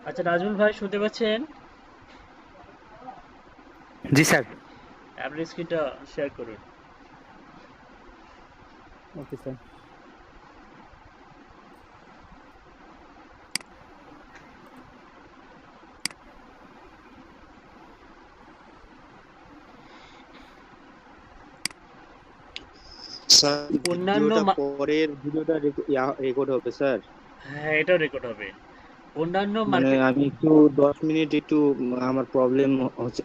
আচ্ছা নাজমুল ভাই শুনতে পাচ্ছেন? জি স্যার। আপনার স্ক্রিনটা শেয়ার করুন। Okay sir. স্যার অন্যান্য ভিডিওটা পরের ভিডিওটা রেকর্ড হবে স্যার। হ্যাঁ, এটাও রেকর্ড হবে। অন্যান্য মানে মার্কেট আমি একটু 10 মিনিট একটু আমার প্রবলেম হচ্ছে,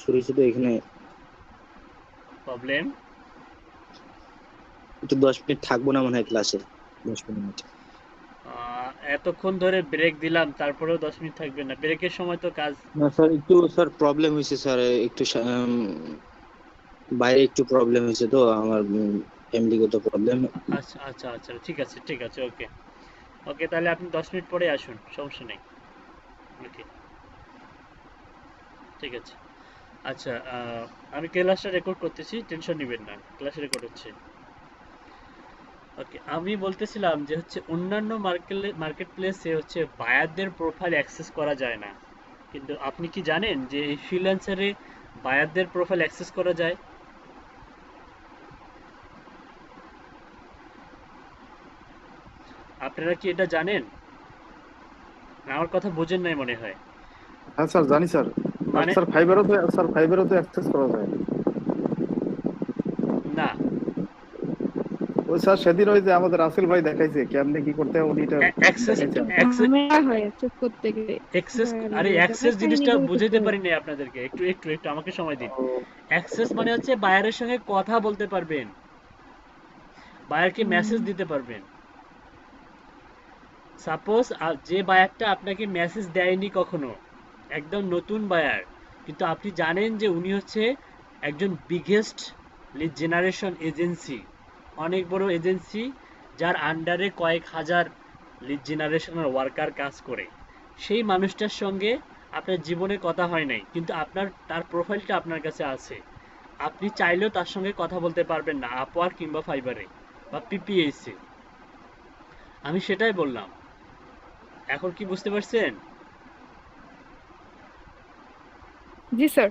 শুরু হয়েছে তো এখানে। প্রবলেম। একটু 10 মিনিট থাকবো না মনে হয় ক্লাসে, 10 মিনিট। এতক্ষণ ধরে ব্রেক দিলাম, তারপরেও 10 মিনিট থাকবেন না? ব্রেকের সময় তো কাজ। না স্যার, একটু স্যার প্রবলেম হয়েছে স্যার, একটু বাইরে একটু প্রবলেম হয়েছে তো আমার, ফ্যামিলিগত প্রবলেম। আচ্ছা আচ্ছা আচ্ছা, ঠিক আছে ঠিক আছে, ওকে। ওকে, তাহলে আপনি 10 মিনিট পরে আসুন, সমস্যা নেই। ওকে, ঠিক আছে। আচ্ছা, আমি ক্লাসটা রেকর্ড করতেছি, টেনশন নেবেন না, ক্লাস রেকর্ড হচ্ছে। ওকে, আমি বলতেছিলাম যে হচ্ছে অন্যান্য মার্কেট প্লেসে হচ্ছে বায়ারদের প্রোফাইল অ্যাক্সেস করা যায় না, কিন্তু আপনি কি জানেন যে এই ফ্রিল্যান্সারে বায়ারদের প্রোফাইল অ্যাক্সেস করা যায়? আপনারা কি এটা জানেন? আমার কথা বোঝেন নাই মনে হয়। হ্যাঁ স্যার, জানি স্যার। আর মানে স্যার ফাইবারও তো অ্যাক্সেস করা যায়। না, ওই স্যার সেদিন ওই যে আমাদের রাসেল ভাই দেখাইছে কেমনে কি করতে হয়, উনি এটা অ্যাক্সেস দেখাইছে আমাকে। অ্যাক্সেস ঝামেলা হয় অ্যাক্সেস করতে গেলে। অ্যাক্সেস আরে ভাইয়াদের অ্যাক্সেস জিনিসটা কাহিনীগুলো তো বুঝাইতে সেম। পারি নাই আপনাদেরকে, একটু একটু একটু আমাকে সময় দিন। ও, অ্যাক্সেস মানে হচ্ছে বায়ারের সঙ্গে কথা বলতে পারবেন, বায়ারকে মেসেজ দিতে পারবেন। সাপোজ যে বায়ারটা আপনাকে মেসেজ দেয়নি কখনো, একদম নতুন বায়ার, কিন্তু আপনি জানেন যে উনি হচ্ছে একজন বিগেস্ট লিড জেনারেশন এজেন্সি, অনেক বড় এজেন্সি, যার আন্ডারে কয়েক হাজার লিড জেনারেশনের ওয়ার্কার কাজ করে। সেই মানুষটার সঙ্গে আপনার জীবনে কথা হয় নাই, কিন্তু তার প্রোফাইলটা আপনার কাছে আছে। আপনি চাইলেও তার সঙ্গে কথা বলতে পারবেন না, আপওয়ার্ক কিংবা ফাইবারে বা পিপিএসে। আমি সেটাই বললাম। এখন কি বুঝতে পারছেন? জি স্যার।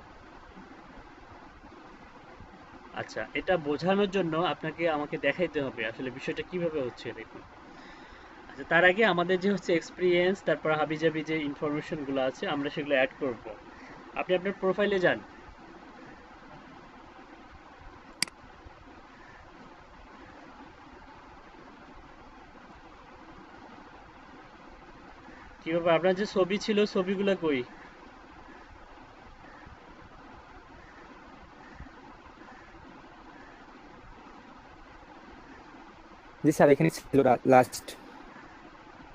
আচ্ছা, এটা বোঝানোর জন্য আপনাকে আমাকে দেখাইতে হবে আসলে বিষয়টা কিভাবে হচ্ছে, দেখুন। আচ্ছা, তার আগে আমাদের যে হচ্ছে এক্সপিরিয়েন্স, তারপর হাবিজাবি যে ইনফরমেশনগুলো আছে আমরা সেগুলো অ্যাড করব। আপনি আপনার প্রোফাইলে যান। কিভাবে আপনার যে ছবি ছিল ছবিগুলো কই? জি স্যার, এখানে ছিল লাস্ট।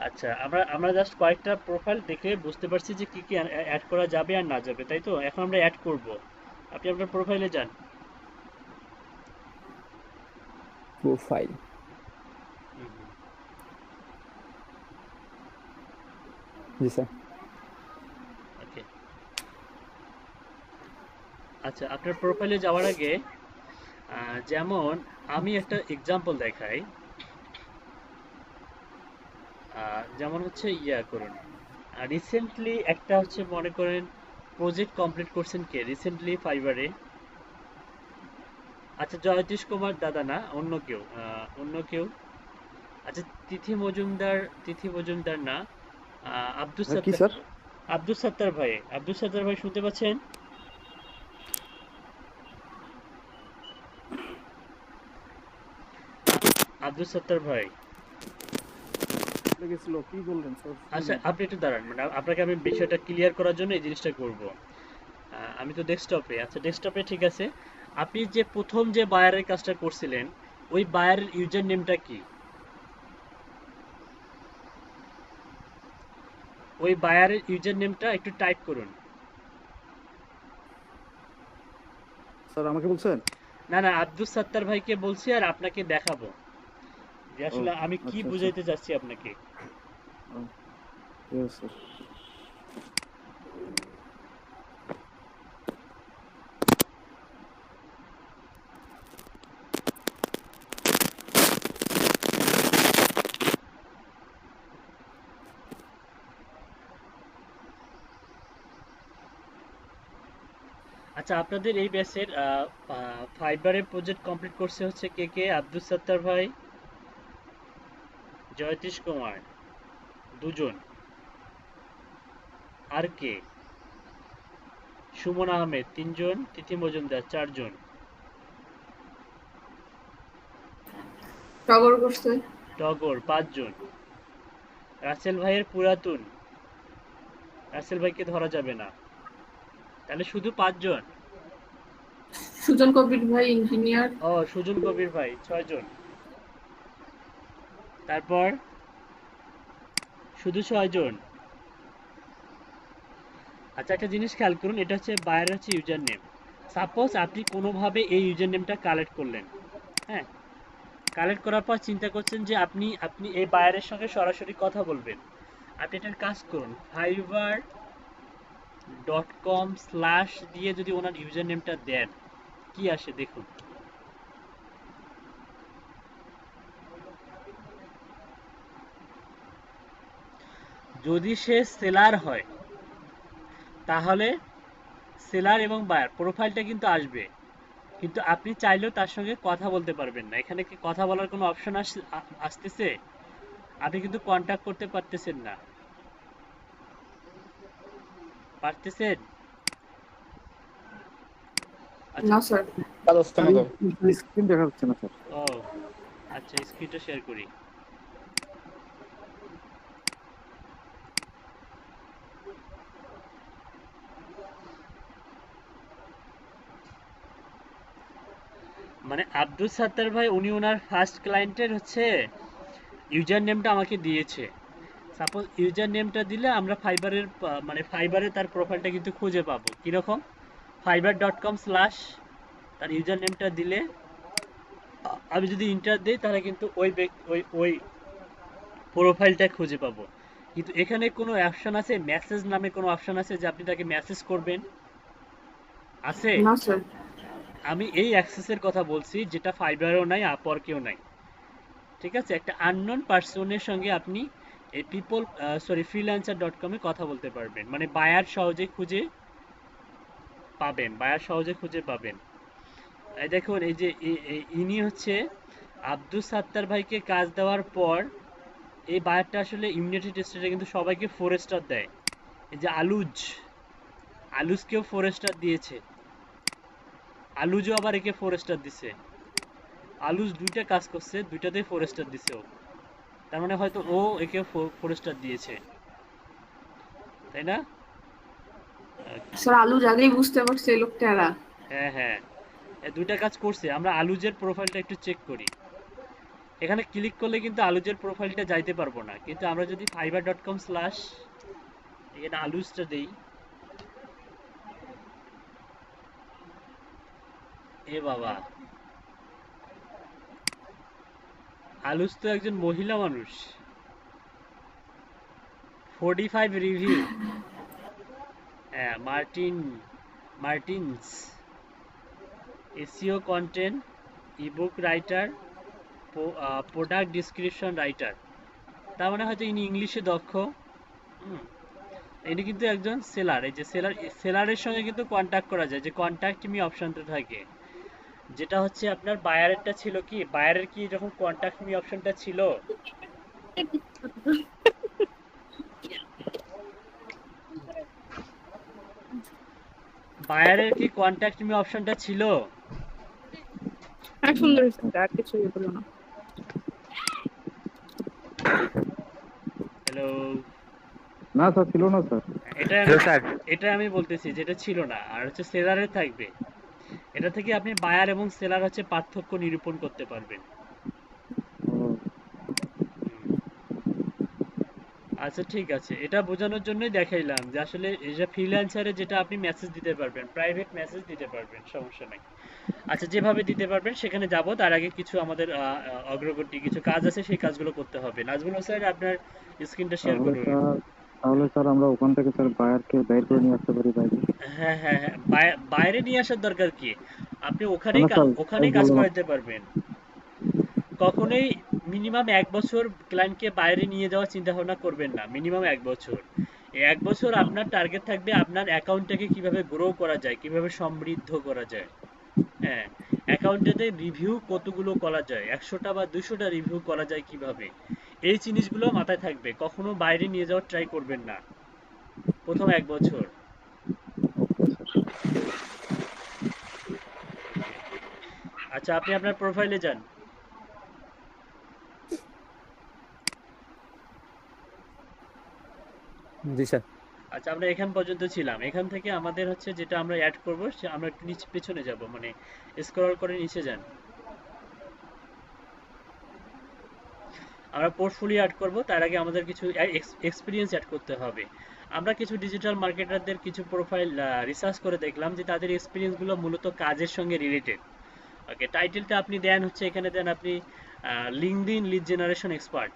আচ্ছা, আমরা আমরা জাস্ট কয়েকটা প্রোফাইল দেখে বুঝতে পারছি যে কি কি অ্যাড করা যাবে আর না যাবে, তাই তো? এখন আমরা অ্যাড করব। আপনি আপনার প্রোফাইলে যান। প্রোফাইল। হুম, হুম। জি স্যার। ওকে। আচ্ছা, আপনার প্রোফাইলে যাওয়ার আগে যেমন আমি একটা এক্সাম্পল দেখাই। যেমন হচ্ছে ইয়া করুন, রিসেন্টলি একটা হচ্ছে মনে করেন প্রজেক্ট কমপ্লিট করছেন কে রিসেন্টলি ফাইবারে? আচ্ছা, জয়তীশ কুমার দাদা না, অন্য কেউ, অন্য কেউ। আচ্ছা, তিথি মজুমদার না, আব্দুল হ্যাঁ, কি সত্তার। স্যার? আব্দুল সত্তার ভাই শুনতে পাচ্ছেন? আব্দুল সত্তার ভাই। গেছিল কি বললেন স্যার, শুনি আচ্ছা, নাই। আপনি একটু দাঁড়ান, মানে আপনাকে আমি বিষয়টা ক্লিয়ার করার জন্য এই জিনিসটা করব। আমি তো ডেস্কটপে, আচ্ছা ডেস্কটপে ঠিক আছে। আপনি যে প্রথম যে বায়ারের কাজটা করছিলেন, ওই বায়ারের ইউজার নেমটা কি? ওই বায়ারের ইউজার নেমটা একটু টাইপ করুন। স্যার আমাকে বলছেন? না না, আব্দুল সাত্তার ভাইকে বলছি, আর আপনাকে দেখাবো যে ও, আসলে আমি কি আচ্ছা আচ্ছা। বুঝাইতে চাচ্ছি আপনাকে। ও, ঠিক আছে স্যার। আচ্ছা, আপনাদের এই ব্যাচের ফাইবারের প্রজেক্ট কমপ্লিট করছে হচ্ছে কে কে? আব্দুল সত্তার ভাই, জয়তীশ কুমার, দুজন। আর কে? সুমন আহমেদ, তিনজন। তিথি মজুমদার, চারজন। টগর করছে। টগর, পাঁচজন। রাসেল ভাইয়ের পুরাতন, রাসেল ভাইকে ধরা যাবে না, তাহলে শুধু পাঁচজন। সুজন কবির ভাই ইঞ্জিনিয়ার। ও, সুজন কবির ভাই, ছয়জন। তারপর শুধু ছয়জন। আচ্ছা, একটা জিনিস খেয়াল করুন, এটা হচ্ছে বায়ার হচ্ছে ইউজার নেম। সাপোজ আপনি কোনোভাবে এই ইউজার নেমটা কালেক্ট করলেন, হ্যাঁ, কালেক্ট করার পর চিন্তা করছেন যে আপনি আপনি এই বায়ারের সঙ্গে সরাসরি কথা বলবেন। আপনি এটার কাজ করুন, fiverr.com/ দিয়ে যদি ওনার ইউজার নেমটা দেন, কি আসে দেখুন। যদি সে সেলার হয় তাহলে সেলার এবং বায়ার প্রোফাইলটা কিন্তু আসবে, কিন্তু আপনি চাইলেও তার সঙ্গে কথা বলতে পারবেন না। এখানে কি কথা বলার কোনো অপশন আসতেছে? আপনি কিন্তু কন্ট্যাক্ট করতে পারতেছেন না। পারতেছেন? আচ্ছা। না স্যার। স্ক্রিন দেখা যাচ্ছে না স্যার। ও আচ্ছা, স্ক্রিনটা শেয়ার করি। মানে আব্দুল সাত্তার ভাই উনি ওনার ফার্স্ট ক্লায়েন্টের হচ্ছে ইউজার নেমটা আমাকে দিয়েছে। সাপোজ ইউজার নেমটা দিলে আমরা ফাইবারের মানে ফাইবারে তার প্রোফাইলটা কিন্তু খুঁজে পাবো। কীরকম? fiverr.com/ তার ইউজার নেমটা দিলে আমি যদি ইন্টার দিই তাহলে কিন্তু ওই ওই প্রোফাইলটা খুঁজে পাবো। কিন্তু এখানে কোনো অপশন আছে, মেসেজ নামে কোনো অপশন আছে যে আপনি তাকে মেসেজ করবেন? আছে? না স্যার। আমি এই অ্যাক্সেসের কথা বলছি যেটা ফাইবারেও নাই, আপওয়ার্কেও নাই। ঠিক আছে, একটা আননোন পার্সনের সঙ্গে আপনি এই freelancer.com এ কথা বলতে পারবেন, মানে বায়ার সহজে খুঁজে পাবেন। এই দেখুন, এই যে ইনি হচ্ছে আব্দুল সাত্তার ভাইকে কাজ দেওয়ার পর এই বায়ারটা আসলে ইউনাইটেড স্টেটে কিন্তু সবাইকে 4 স্টার দেয়। এই যে আলুজকেও 4 স্টার দিয়েছে, আলুজও আবার একে 4 স্টার দিছে। আলুজ দুইটা কাজ করছে, দুইটাতেই 4 স্টার দিছে ও। তার মানে হয়তো ও একে 4 স্টার দিয়েছে, তাই না? স্যার আলু আগেই বুঝতে পারছে এই লোকটা এরা। হ্যাঁ হ্যাঁ, দুইটা কাজ করছে। আমরা আলুজের প্রোফাইলটা একটু চেক করি। এখানে ক্লিক করলে কিন্তু আলুজের প্রোফাইলটা যাইতে পারবো না, কিন্তু আমরা যদি fiverr.com/ এখানে আলুজটা দেই, এ বাবা, আলুজ তো একজন মহিলা মানুষ। 45 রিভিউ। হ্যাঁ, Martins, SEO content, ebook writer, product description writer. তার মানে হয়তো ইনি ইংলিশে দক্ষ। ইনি কিন্তু একজন সেলার। এই যে সেলারের সঙ্গে কিন্তু কন্ট্যাক্ট করা যায়, যে কন্ট্যাক্ট মি অপশনটা থাকে, যেটা হচ্ছে আপনার বায়ারেরটা ছিল কি, বায়ারের কি যখন কন্ট্যাক্ট মি অপশনটা ছিল, বায়ারের কি কন্ট্যাক্ট মি অপশনটা ছিল? আর সুন্দর হয়েছে, আর কিছু বলো না। হ্যালো, না স্যার, ছিল না স্যার। এটা আমি বলতেছি যেটা ছিল না, আর হচ্ছে সেলারের থাকবে। এটা থেকে আপনি বায়ার এবং সেলার হচ্ছে পার্থক্য নিরূপণ করতে পারবেন। আচ্ছা ঠিক আছে, এটা বোঝানোর জন্যই দেখাইলাম যে আসলে এটা ফ্রিল্যান্সারে যেটা আপনি মেসেজ দিতে পারবেন, প্রাইভেট মেসেজ দিতে পারবেন, সমস্যা নাই। আচ্ছা, যেভাবে দিতে পারবেন সেখানে যাব, তার আগে কিছু আমাদের অগ্রগতি কিছু কাজ আছে, সেই কাজগুলো করতে হবে। নাজমুল হোসেন, আপনার স্ক্রিনটা শেয়ার করুন। তাহলে স্যার আমরা ওখান থেকে স্যার বায়ারকে বের করে নিয়ে আসতে পারি বাইরে। হ্যাঁ হ্যাঁ হ্যাঁ, বাইরে নিয়ে আসার দরকার কি? আপনি ওখানেই না স্যার, ওখানেই কাজ করাতে পারবেন। কখনোই মিনিমাম 1 বছর ক্লায়েন্টকে বাইরে নিয়ে যাওয়ার চিন্তা ভাবনা করবেন না, মিনিমাম 1 বছর। এই 1 বছর আপনার টার্গেট থাকবে আপনার অ্যাকাউন্টটাকে কিভাবে গ্রো করা যায়, কিভাবে সমৃদ্ধ করা যায়। হ্যাঁ, অ্যাকাউন্টেতে রিভিউ কতগুলো করা যায়, 100টা বা 200টা রিভিউ করা যায় কিভাবে, এই জিনিসগুলো মাথায় থাকবে। কখনো বাইরে নিয়ে যাওয়ার ট্রাই করবেন না প্রথম 1 বছর। আচ্ছা, আপনি আপনার প্রোফাইলে যান। জি স্যার। আচ্ছা, আমরা এখান পর্যন্ত ছিলাম। এখান থেকে আমাদের হচ্ছে যেটা আমরা অ্যাড করব, সে আমরা একটু নিচে পেছনে যাব, মানে স্ক্রল করে নিচে যান। আমরা পোর্টফোলিও অ্যাড করব, তার আগে আমাদের কিছু এক্সপিরিয়েন্স অ্যাড করতে হবে। আমরা কিছু ডিজিটাল মার্কেটারদের কিছু প্রোফাইল রিসার্চ করে দেখলাম যে তাদের এক্সপিরিয়েন্সগুলো মূলত কাজের সঙ্গে রিলেটেড। ওকে, টাইটেলটা আপনি দেন হচ্ছে, এখানে দেন আপনি LinkedIn lead generation expert,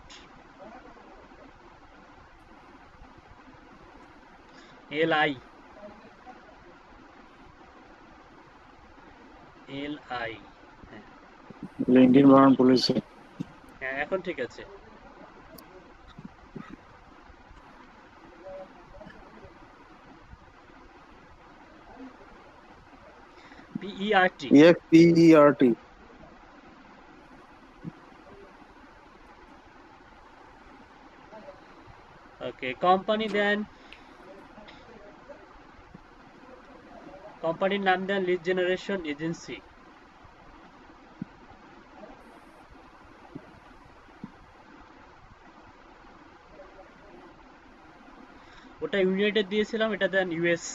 LI, LI। হ্যাঁ, লিঙ্কডইন বানান বলেছে। হ্যাঁ, এখন ঠিক আছে। PERT। EXPERT। ওকে, কোম্পানি দেন, কোম্পানির নাম দেন লিড জেনারেশন এজেন্সি। ওটা ইউনাইটেড দিয়েছিলাম, এটা দেন US,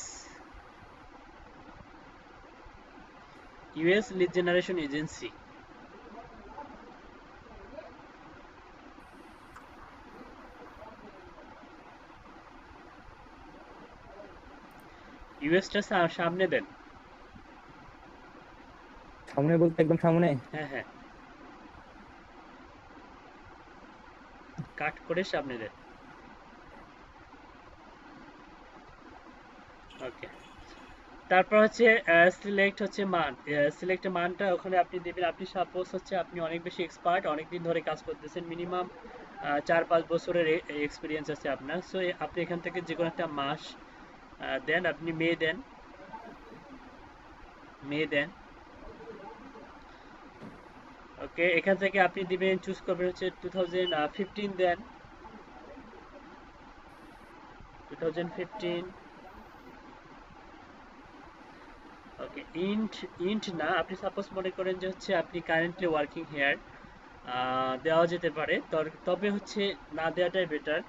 US lead generation agency. ইউএসটা সামনে দেন। সামনে বলতে একদম সামনে? হ্যাঁ হ্যাঁ, কাট করে সামনে দেন। ওকে, তারপর হচ্ছে সিলেক্ট হচ্ছে মান, সিলেক্ট মানটা ওখানে আপনি দেবেন। আপনি সাপোজ হচ্ছে আপনি অনেক বেশি এক্সপার্ট, অনেক দিন ধরে কাজ করতেছেন, মিনিমাম 4-5 বছরের এক্সপিরিয়েন্স আছে আপনার। সো আপনি এখান থেকে যে কোনো একটা মাস দেন, আপনি মে দেন, মে দেন। ওকে, এখান থেকে আপনি দিবেন, চুজ করবেন হচ্ছে 2015 দেন, 2015। ওকে, ইন্ট, ইন্ট না, আপনি সাপোজ মনে করেন যে হচ্ছে আপনি কারেন্টলি ওয়ার্কিং হেয়ার, দেওয়া যেতে পারে, তবে হচ্ছে না দেওয়াটাই বেটার।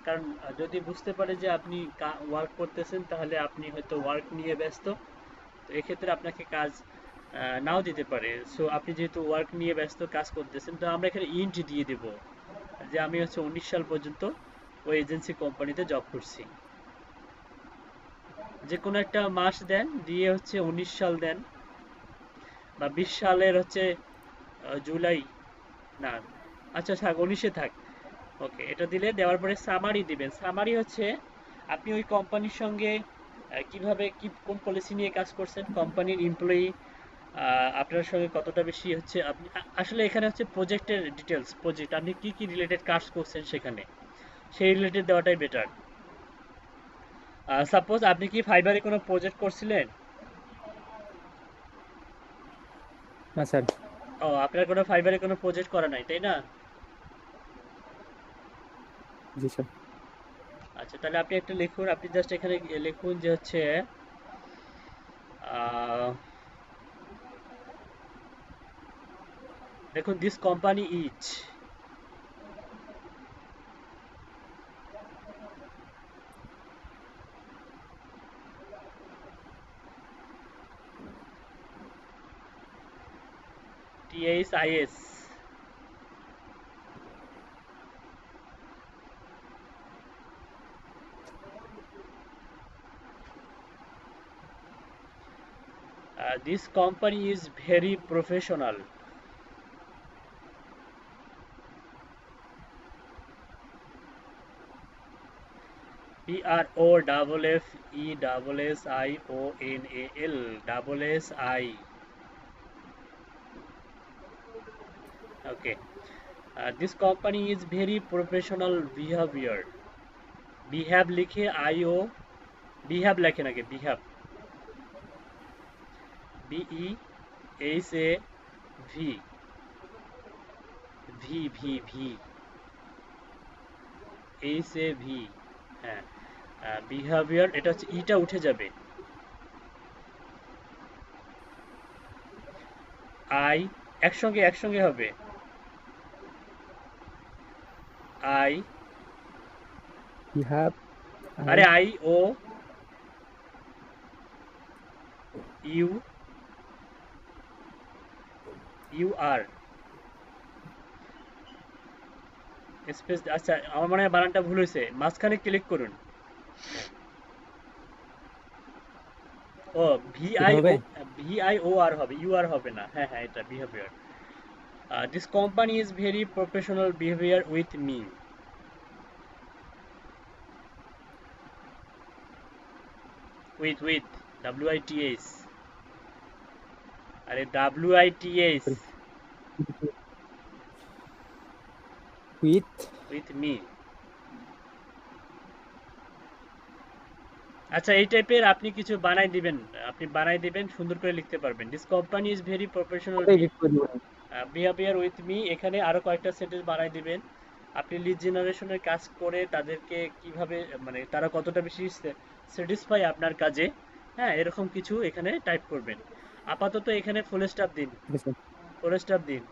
কারণ যদি বুঝতে পারে যে আপনি ওয়ার্ক করতেছেন, তাহলে আপনি হয়তো ওয়ার্ক নিয়ে ব্যস্ত, তো এক্ষেত্রে আপনাকে কাজ নাও দিতে পারে। সো আপনি যেহেতু ওয়ার্ক নিয়ে ব্যস্ত কাজ করতেছেন, তো আমরা এখানে ইন্ট দিয়ে দেব যে আমি হচ্ছে 19 সাল পর্যন্ত ওই এজেন্সি কোম্পানিতে জব করছি। যে কোনো একটা মাস দেন, দিয়ে হচ্ছে 19 সাল দেন, বা 20 সালের হচ্ছে জুলাই, না আচ্ছা থাক, 19-এ থাক। ওকে, এটা দিলে, দেওয়ার পরে সামারি দিবেন। সামারি হচ্ছে আপনি ওই কোম্পানির সঙ্গে কিভাবে কি কোন পলিসি নিয়ে কাজ করছেন, কোম্পানির এমপ্লয়ি আপনার সঙ্গে কতটা বেশি হচ্ছে, আপনি আসলে এখানে হচ্ছে প্রজেক্টের ডিটেলস, প্রজেক্ট আপনি কি কি রিলেটেড কাজ করছেন সেখানে, সেই রিলেটেড দেওয়াটাই বেটার। সাপোজ আপনি কি ফাইবারে কোনো প্রজেক্ট করছিলেন? না স্যার। ও, আপনার কোনো ফাইবারে কোনো প্রজেক্ট করা নাই, তাই না? জি স্যার। আচ্ছা, তাহলে আপনি একটা লিখুন, আপনি জাস্ট এখানে লিখুন যে হচ্ছে দেখুন, this company is, THIS, this company is very professional. PROFFESSIONAL. Okay. This company is very professional behavior. Behave লিখে আইও বিহেভ লেখেন আগে behave B E H A V V V V H A V হ্যাঁ বিহেভিয়ার এটা হচ্ছে ইটা উঠে যাবে আই একসঙ্গে হবে আই You have আরে I O U U R space আচ্ছা আমার মনে হয় বানানটা ভুল হয়েছে মাঝখানে ক্লিক করুন ও এটা হবে? ভিআই ও আর হবে ইউ আর হবে না হ্যাঁ হ্যাঁ এটা behaviour this company is very professional behaviour with me with WITH আরে WITH with with me আচ্ছা এই টাইপের আপনি কিছু বানাই দিবেন সুন্দর করে লিখতে পারবেন this company is very professional edit করে দিব। বিহেভিয়ার উইথ মি এখানে আরো কয়েকটা সেন্টেন্স বানাই দিবেন আপনি লিড জেনারেশনের কাজ করে তাদেরকে কিভাবে মানে তারা কতটা বেশি স্যাটিসফাই আপনার কাজে হ্যাঁ এরকম কিছু এখানে টাইপ করবেন আপাতত এখানে ফুল স্টপ দিন ঠিক আছে। ফুল স্টপ দিন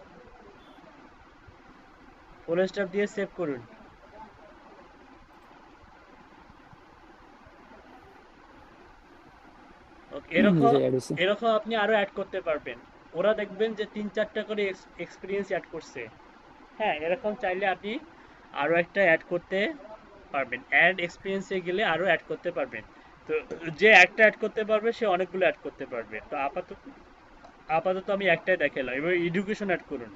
ফুল স্টপ দিয়ে সেভ করুন ওকে জি, add হয়েছে। এরকম আপনি আরো অ্যাড করতে পারবেন ওরা দেখবেন যে 3-4টা করে এক্সপিরিয়েন্স অ্যাড করছে হ্যাঁ এরকম চাইলে আপনি আরো একটা অ্যাড করতে পারবেন অ্যাড এক্সপিরিয়েন্সে গেলে আরো অ্যাড করতে পারবেন তো যে একটা অ্যাড করতে পারবে সে অনেকগুলো অ্যাড করতে পারবে তো আপাতত আমি একটাই দেখালাম এবার এডুকেশন অ্যাড করুন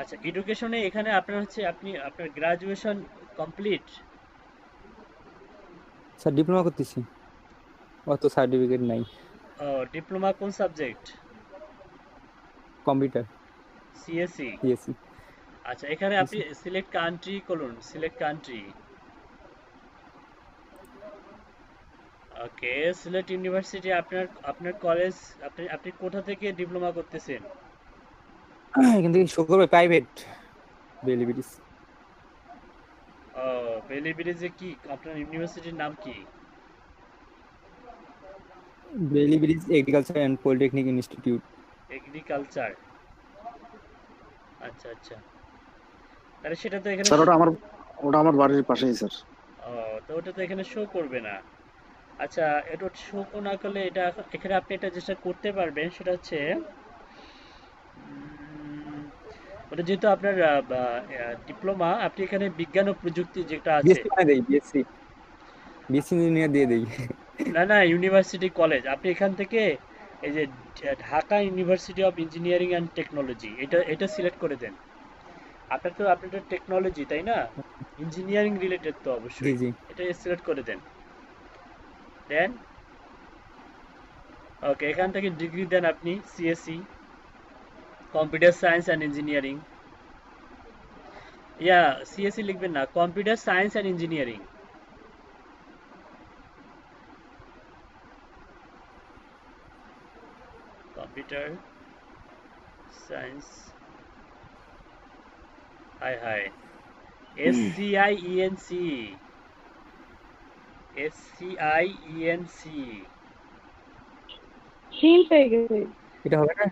আচ্ছা এডুকেশনে এখানে আপনার হচ্ছে আপনার গ্রাজুয়েশন কমপ্লিট স্যার ডিপ্লোমা করতেছি অত সার্টিফিকেট নাই ডিপ্লোমা কোন সাবজেক্ট কম্পিউটার সিএসসি সিএসসি আচ্ছা এখানে আপনি সিলেক্ট কান্ট্রি করুন select country okay Sylhet university আপনার কলেজ আপনি কোথা থেকে ডিপ্লোমা করতেছেন এখান থেকে শো করবে প্রাইভেট বেলিবিটিস বেলি ব্রিজে কি আপনার ইউনিভার্সিটির নাম কি বেলিবিটিস agriculture and polytechnic institute agriculture আচ্ছা আচ্ছা তাহলে সেটা তো এখানে স্যার ওটা আমার বাড়ির পাশেই স্যার। তো ওটা তো এখানে শো করবে না আচ্ছা এটা শো না করলে এটা এখানে আপনি এটা যেটা করতে পারবেন সেটা হচ্ছে ওটা যেহেতু আপনার ডিপ্লোমা আপনি এখানে বিজ্ঞান ও প্রযুক্তি যেটা আছে বিএসসি মানে দেই বিএসসি ইঞ্জিনিয়ার দিয়ে দেই না ইউনিভার্সিটি কলেজ আপনি এখান থেকে এই যে Dhaka university of engineering and technology এটা সিলেক্ট করে দেন আপনার টেকনোলজি তাই না ইঞ্জিনিয়ারিং রিলেটেড তো জি অবশ্যই জি এটা সিলেক্ট করে দেন দেন ওকে এখান থেকে ডিগ্রি দেন আপনি CSC computer science and engineering CSC লিখবেন না computer science and engineering computer science হাই SCIENC হিন্ট হয়ে গেছে এটা হবে না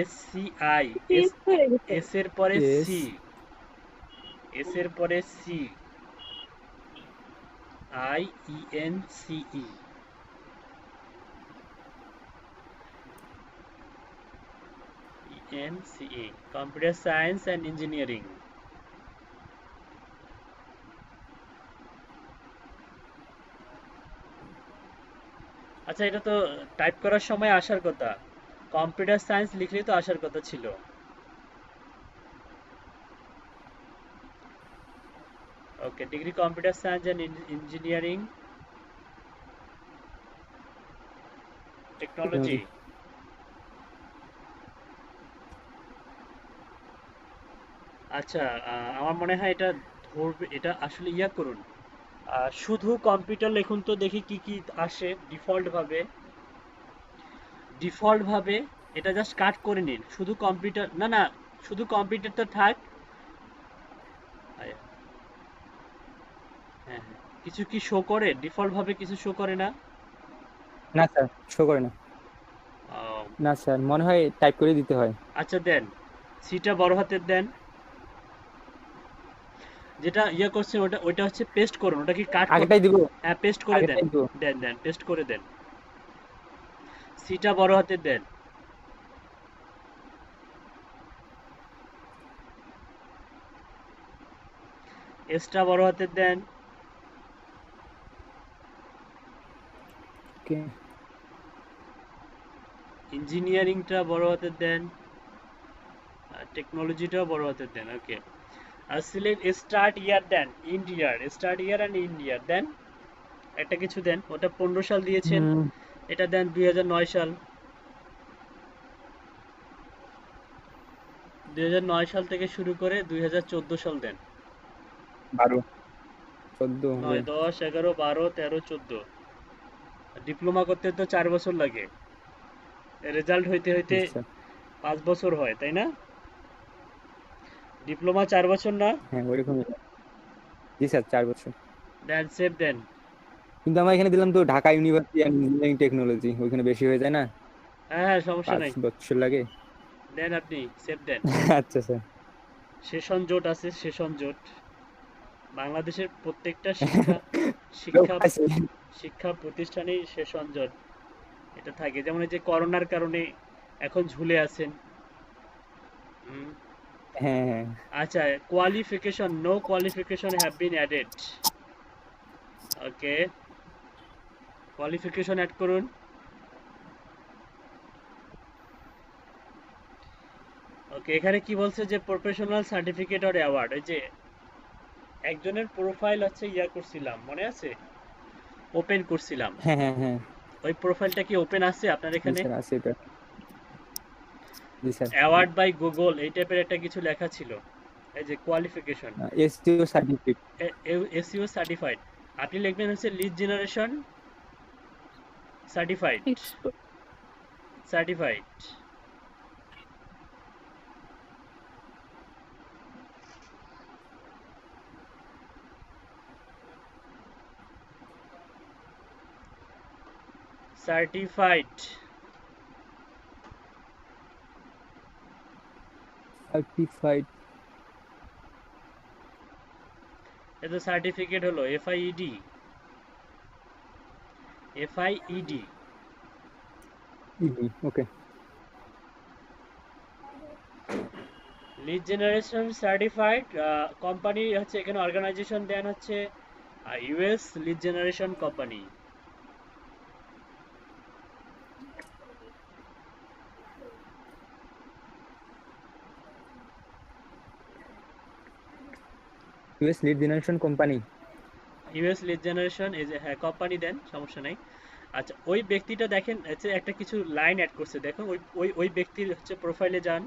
SCI হিন্ট হয়ে গেছে এস এর পরে Yes. সি এস এর পরে C IENCE ENCE computer science and engineering আচ্ছা এটা তো টাইপ করার সময় আসার কথা কম্পিউটার সায়েন্স লিখলেই তো আসার কথা ছিল okay degree computer science and engineering technology আচ্ছা, আমার মনে হয় এটা ধরবে, এটা আসলে ইয়া করুন, শুধু কম্পিউটার লিখুন তো দেখি কি কি আসে ডিফল্ট ভাবে এটা জাস্ট কাট করে নিন, শুধু কম্পিউটার, না না, শুধু কম্পিউটারটা থাক। আয়া, হ্যাঁ হ্যাঁ, কিছু কি শো করে ডিফল্ট ভাবে, কিছু শো করে না? না স্যার, শো করে না। আহ, না স্যার, মনে হয় টাইপ করে দিতে হয়। আচ্ছা দেন, সিটা বড় হাতের দেন। যেটা ইয়ে করছেন ওটা ওইটা হচ্ছে পেস্ট করুন, ওটা কি কাট করুন? আগেটাই দিব। হ্যাঁ, পেস্ট করে দেন, আগেটাই দিব। দেন দেন, পেস্ট করে দেন। সিটা বড় হাতের দেন। এসটা বড় হাতের দেন। ওকে। ইঞ্জিনিয়ারিংটা বড় হাতের দেন। টেকনোলজিটাও বড় হাতের দেন। ওকে, আর সিলেক্ট স্টার্ট ইয়ার দেন, end year, start year and end year দেন। একটা কিছু দেন, ওটা 15 সাল দিয়েছেন, হুম। এটা দেন 2009 সাল। 2009 সাল থেকে শুরু করে 2014 সাল দেন। 12 14 হবে। 9, 10, 11, 12, 13, 14। ডিপ্লোমা করতে তো 4 বছর লাগে, রেজাল্ট হইতে হইতে জি স্যার। 5 বছর হয়, তাই না? ডিপ্লোমা 4 বছর না? হ্যাঁ, ওইরকমই। জি স্যার, 4 বছর। দেন সেভ দেন। কিন্তু আমরা এখানে দিলাম তো Dhaka university and engineering technology, ওইখানে বেশি হয়ে যায় না? হ্যাঁ হ্যাঁ, সমস্যা 5 নাই, বছর লাগে। দেন আপনি সেভ দেন। আচ্ছা স্যার। সেশন জোট আছে, সেশন জোট বাংলাদেশের প্রত্যেকটা শিক্ষা লোক শিক্ষা পাইছি। শিক্ষা প্রতিষ্ঠানেই সেশন জট এটা থাকে, যেমন এই যে করোনার কারণে এখন ঝুলে আছেন। হুম, হ্যাঁ হ্যাঁ। আচ্ছা, qualification, no qualification have been added. Okay, qualification add করুন। ওকে, এখানে কি বলছে যে প্রফেশনাল সার্টিফিকেট অর অ্যাওয়ার্ড, এই যে একজনের প্রোফাইল হচ্ছে ইয়া করছিলাম, মনে আছে? ওপেন করছিলাম, হ্যাঁ হ্যাঁ হ্যাঁ। ওই প্রোফাইলটা কি ওপেন আছে আপনার জি এখানে? স্যার, আছে এটা। জি স্যার। অ্যাওয়ার্ড বাই গুগল এই টাইপের একটা কিছু লেখা ছিল। এই যে কোয়ালিফিকেশন, এসটিও সার্টিফিকেট। এসইও সার্টিফাইড, আপনি লিখবেন হচ্ছে lead generation certified, Expert. Certified. Certified, certified. এটা সার্টিফিকেট হলো এফআইইডি, এফআইইডি। ওকে। লিড জেনারেশন সার্টিফাইড কোম্পানি হচ্ছে, এখানে অর্গানাইজেশন দেন হচ্ছে US lead generation company. US lead generation company. US lead generation এই যে, হ্যাঁ কোম্পানি দেন, সমস্যা নাই। আচ্ছা, ওই ব্যক্তিটা দেখেন হচ্ছে একটা কিছু লাইন অ্যাড করছে, দেখুন ওই ওই ওই ব্যক্তির হচ্ছে প্রোফাইলে যান।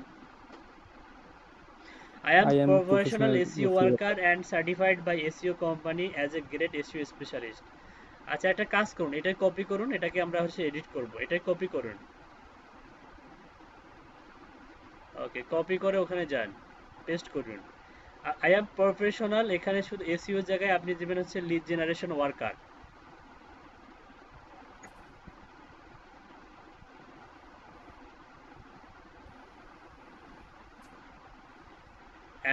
I am I am professional professional SEO SEO. worker and certified by SEO company as a great SEO specialist. আচ্ছা, একটা কাজ করুন, এটা কপি করুন, এটাকে আমরা হচ্ছে এডিট করব, এটাই কপি করুন। ওকে, কপি করে ওখানে যান, পেস্ট করুন। আই এম প্রফেশনাল, এখানে শুধু এসইও জায়গায় আপনি দিবেন হচ্ছে lead generation worker.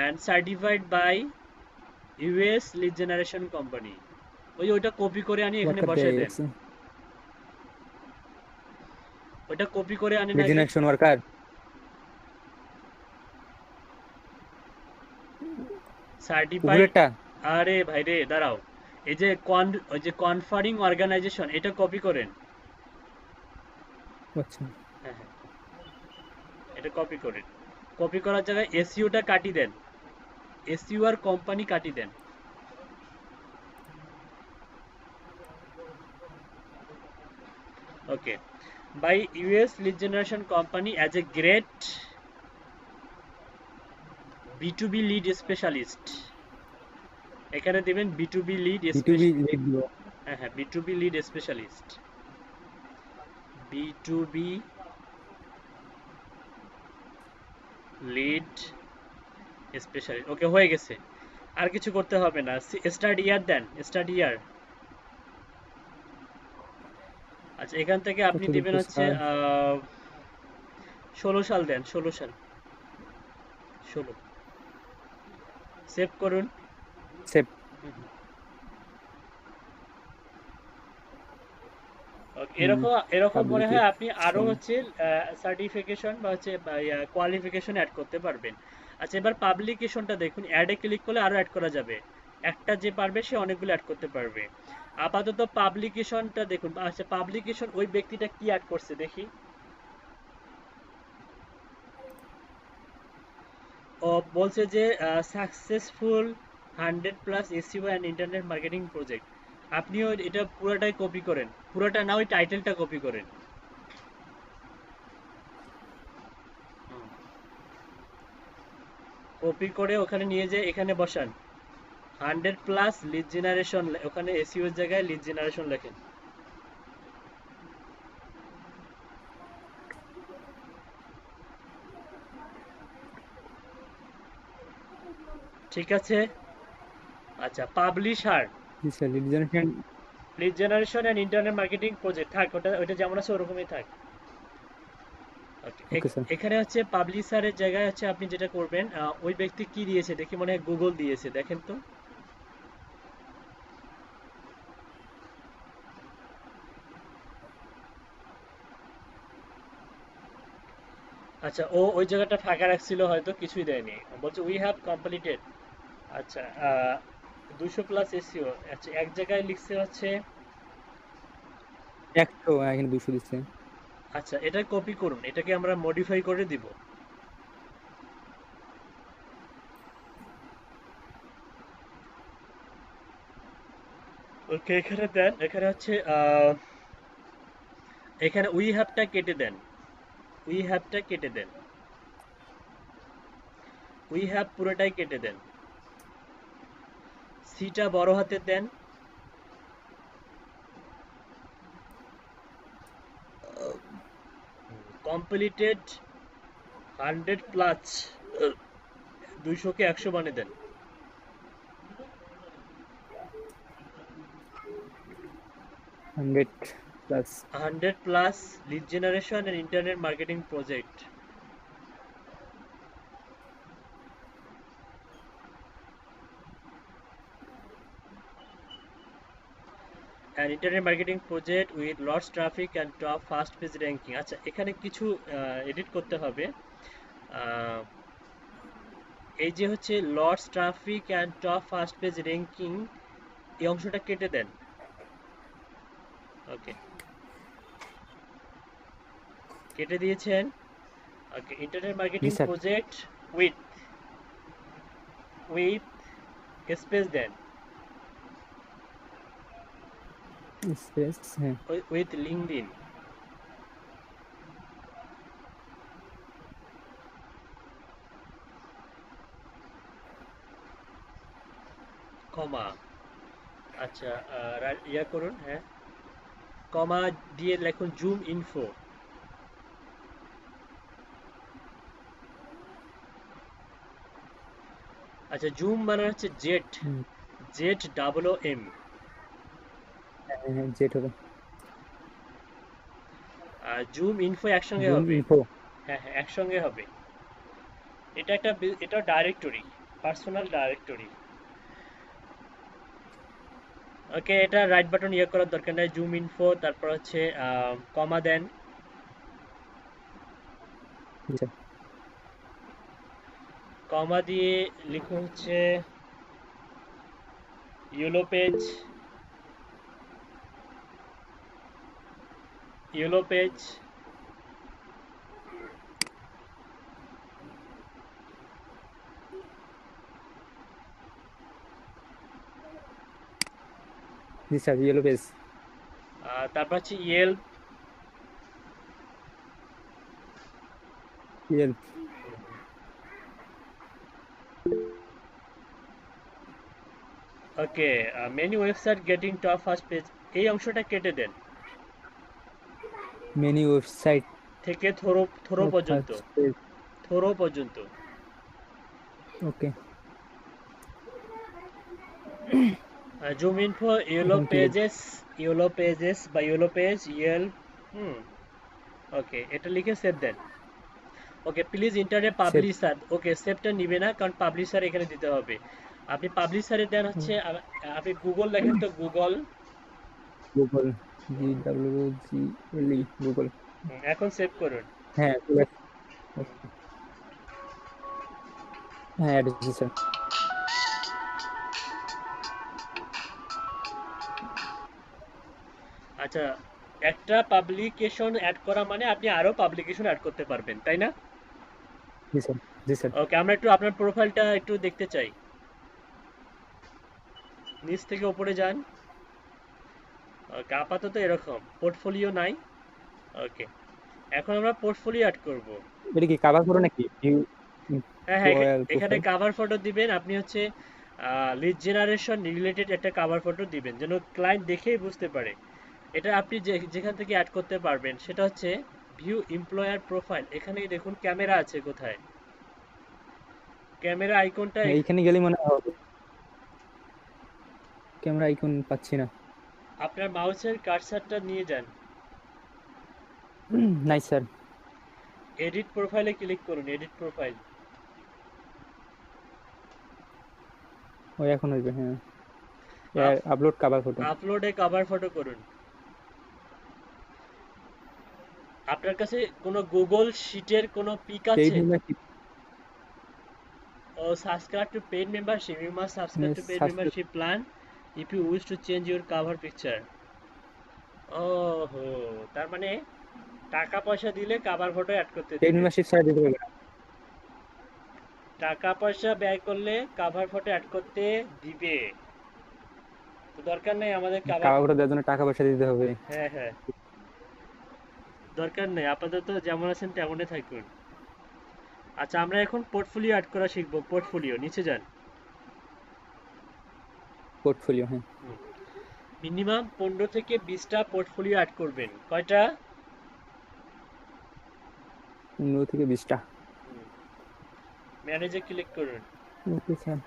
and certified by US lead generation company। ওইটা কপি করে আনি এখানে ওয়ার্কার বসায় দেয়া দেন, গেছে। ওইটা কপি করে আনেন লিড আগে। Generation worker. সার্টিফাইড, উপরেরটা। আরে ভাই রে দাঁড়াও, এই যে ওই যে কনফারিং অর্গানাইজেশন, এটা কপি করেন। আচ্ছা। হ্যাঁ হ্যাঁ, এটা কপি করেন, কপি করার জায়গায় এসইওটা কাটি দেন, এসইও আর কোম্পানি কাটি দেন। Okay, by US lead generation company as a great B2B lead specialist, এখানে দেবেন B2B লিড B2B লিড দিব। হ্যাঁ হ্যাঁ B2B lead specialist, B2B lead specialist. Okay, হয়ে গেছে, আর কিছু করতে হবে না। স্টার্ট ইয়ার দেন, স্টার্ট ইয়ার। আচ্ছা, এখান থেকে আপনি কত দিবেন দিব হচ্ছে স্যার? 16 সাল দেন, 16 সাল, 16। সেভ করুন। সেভ। এরকম এরকম মনে হয় আপনি আরো পাবলিকেশন। হচ্ছে সার্টিফিকেশন বা হচ্ছে কোয়ালিফিকেশন অ্যাড করতে পারবেন। আচ্ছা, এবার পাবলিকেশনটা দেখুন, অ্যাডে ক্লিক করলে আরো অ্যাড করা যাবে, একটা যে পারবে সে অনেকগুলো অ্যাড করতে পারবে। আপাতত পাবলিকেশনটা দেখুন। আচ্ছা, পাবলিকেশন ওই ব্যক্তিটা কি অ্যাড করছে দেখি। ও বলছে যে successful 100+ SEO and internet marketing project. আপনিও এটা পুরোটাই কপি করেন, পুরোটা না ওই টাইটেলটা কপি করেন। কপি করে ওখানে নিয়ে যেয়ে এখানে বসান 100+ লিড জেনারেশন, ওখানে এসইও এর জায়গায় লিড জেনারেশন লেখেন। ঠিক আছে। আচ্ছা, publisher ji sir, lead generation. Lead generation and internet marketing project থাক, ওটা যেমন আছে ওরকমই থাক। Okay sir. এখানে হচ্ছে পাবলিশারের জায়গায় হচ্ছে আপনি যেটা করবেন, ওই ব্যক্তি কি দিয়েছে দেখি, মনে হয় গুগল দিয়েছে, দেখেন তো। আচ্ছা, ও ওই জায়গাটা ফাঁকা রাখছিল, হয়তো কিছুই দেয়নি, বলছে উই হ্যাভ কমপ্লিটেড। আচ্ছা, 200+ এসইও। আচ্ছা, এক জায়গায় লিখছে হচ্ছে। 100, এখানে 200 দিচ্ছে। আচ্ছা, এটা কপি করুন, এটাকে আমরা মডিফাই করে দিব। ওকে, এখানে দেন, এখানে হচ্ছে এখানে উই হ্যাভটা কেটে দেন, উই হ্যাভটা কেটে দেন, উই হ্যাভ পুরোটাই কেটে দেন। সিটা বড় হাতের দেন। কমপ্লিটেড 100+, 200-কে 100 বানিয়ে দেন। 100+। 100+ lead generation and internet marketing project. and internet marketing project with lots traffic and top fast page ranking। আচ্ছা, এখানে কিছু এডিট করতে হবে। আহ, এই যে হচ্ছে lots traffic and top fast page ranking, এই অংশটা কেটে দেন। ওকে, কেটে দিয়েছেন। ওকে, ইন্টারনেট জি marketing sir. Project with with space দেন, স্পেস, হ্যাঁ। With LinkedIn, comma. আচ্ছা, ইয়া করুন, হ্যাঁ, কমা দিয়ে লিখুন জুম ইনফো। আচ্ছা, জুম মানে হচ্ছে জেড, হুম, ZOOM। হ্যাঁ হ্যাঁ, জেট হবে। আর জুম ইনফো একসঙ্গে জুম হবে। ইনফো। হ্যাঁ হ্যাঁ, একসঙ্গে হবে। এটা ডাইরেক্টরি, পার্সোনাল ডাইরেক্টরি। ওকে, এটা রাইট বাটন ইয়ে করার দরকার নাই, জুম ইনফো, তারপর হচ্ছে কমা দেন। জি স্যার। কমা দিয়ে লিখুন হচ্ছে ইয়েলো পেজ, ইয়েলো পেজ। জি স্যার, ইয়েলো পেজ। তারপর হচ্ছে Yelp, Yelp. Okay, many website getting top first page, এই অংশটা কেটে দেন মেনি ওয়েবসাইট থেকে থ্রো থ্রো পর্যন্ত, ফার্স্ট পেজ। থ্রো পর্যন্ত। Okay, zoom in for yellow এখন কি পেজেস, ইয়েলো পেজেস বা ইয়েলো পেজ ইয়েল। হুম, ওকে, এটা লিখে সেভ দেন। Okay, please enter a save publisher. Okay, সেভটা নিবে না, কারণ পাবলিশার এখানে দিতে হবে। আপনি পাবলিশারে দেন হচ্ছে আপনি গুগল লেখেন তো, গুগল। Google, GWGLE Google. এখন সেভ করুন। হ্যাঁ চলে আসছে। হ্যাঁ অ্যাড হয়েছে স্যার। আচ্ছা, একটা পাবলিকেশন অ্যাড করা মানে আপনি আরো পাবলিকেশন অ্যাড করতে পারবেন, তাই না? জি স্যার, জি স্যার। ওকে, আমরা একটু আপনার প্রোফাইলটা একটু দেখতে চাই। নিচ থেকে উপরে যান। ওকে, আপাতত এরকম পোর্টফোলিও নাই। ওকে, এখন আমরা পোর্টফোলিও অ্যাড করব। এটা কি কাভার করো নাকি ভিউ হ্যাঁ হ্যাঁ, এখানে প্রোফাইল? কাভার ফটো দিবেন আপনি হচ্ছে লিড জেনারেশন রিলেটেড একটা কাভার ফটো দিবেন, যেন ক্লায়েন্ট দেখেই বুঝতে পারে। এটা আপনি যেখান থেকে অ্যাড করতে পারবেন সেটা হচ্ছে ভিউ এমপ্লয়ার প্রোফাইল। এখানেই দেখুন ক্যামেরা আছে কোথায়, ক্যামেরা আইকনটা। এইখানে গেলে মনে হয় হবে। ক্যামেরা আইকন পাচ্ছি না। আপনার মাউসের কার্সারটা নিয়ে যান, নাই স্যার। এডিট প্রোফাইলে ক্লিক করুন, এডিট প্রোফাইল। ওই এখন হইবে। হ্যাঁ, আপলোড কাভার ফটো। আপলোডে কভার ফটো করুন। আপনার কাছে কোনো গুগল শিটের কোনো পিক পেইড আছে? মেম্বারশিপ ও subscribe to paid membership, you must subscribe to paid subscribe. Membership plan if you wish to change your cover picture. ওহো, তার মানে টাকা পয়সা দিলে কভার ফটো অ্যাড করতে পেইড দিবে। মেম্বারশিপ ছাড়া দিতে হবে না। টাকা পয়সা ব্যয় করলে কভার ফটো অ্যাড করতে দিবে। তো দরকার নেই আমাদের কভার। কাভার ফটো দেওয়ার জন্য টাকা পয়সা দিতে হবে। হ্যাঁ হ্যাঁ, দরকার নেই, আপাতত যেমন আছেন তেমনই থাকুন। আচ্ছা, আমরা এখন পোর্টফোলিও অ্যাড করা শিখবো। পোর্টফোলিও, নিচে যান। পোর্টফোলিও, হ্যাঁ। মিনিমাম 15 থেকে 20টা পোর্টফোলিও অ্যাড করবেন। কয়টা? 15 থেকে 20টা। ম্যানেজে ক্লিক করুন। Okay sir.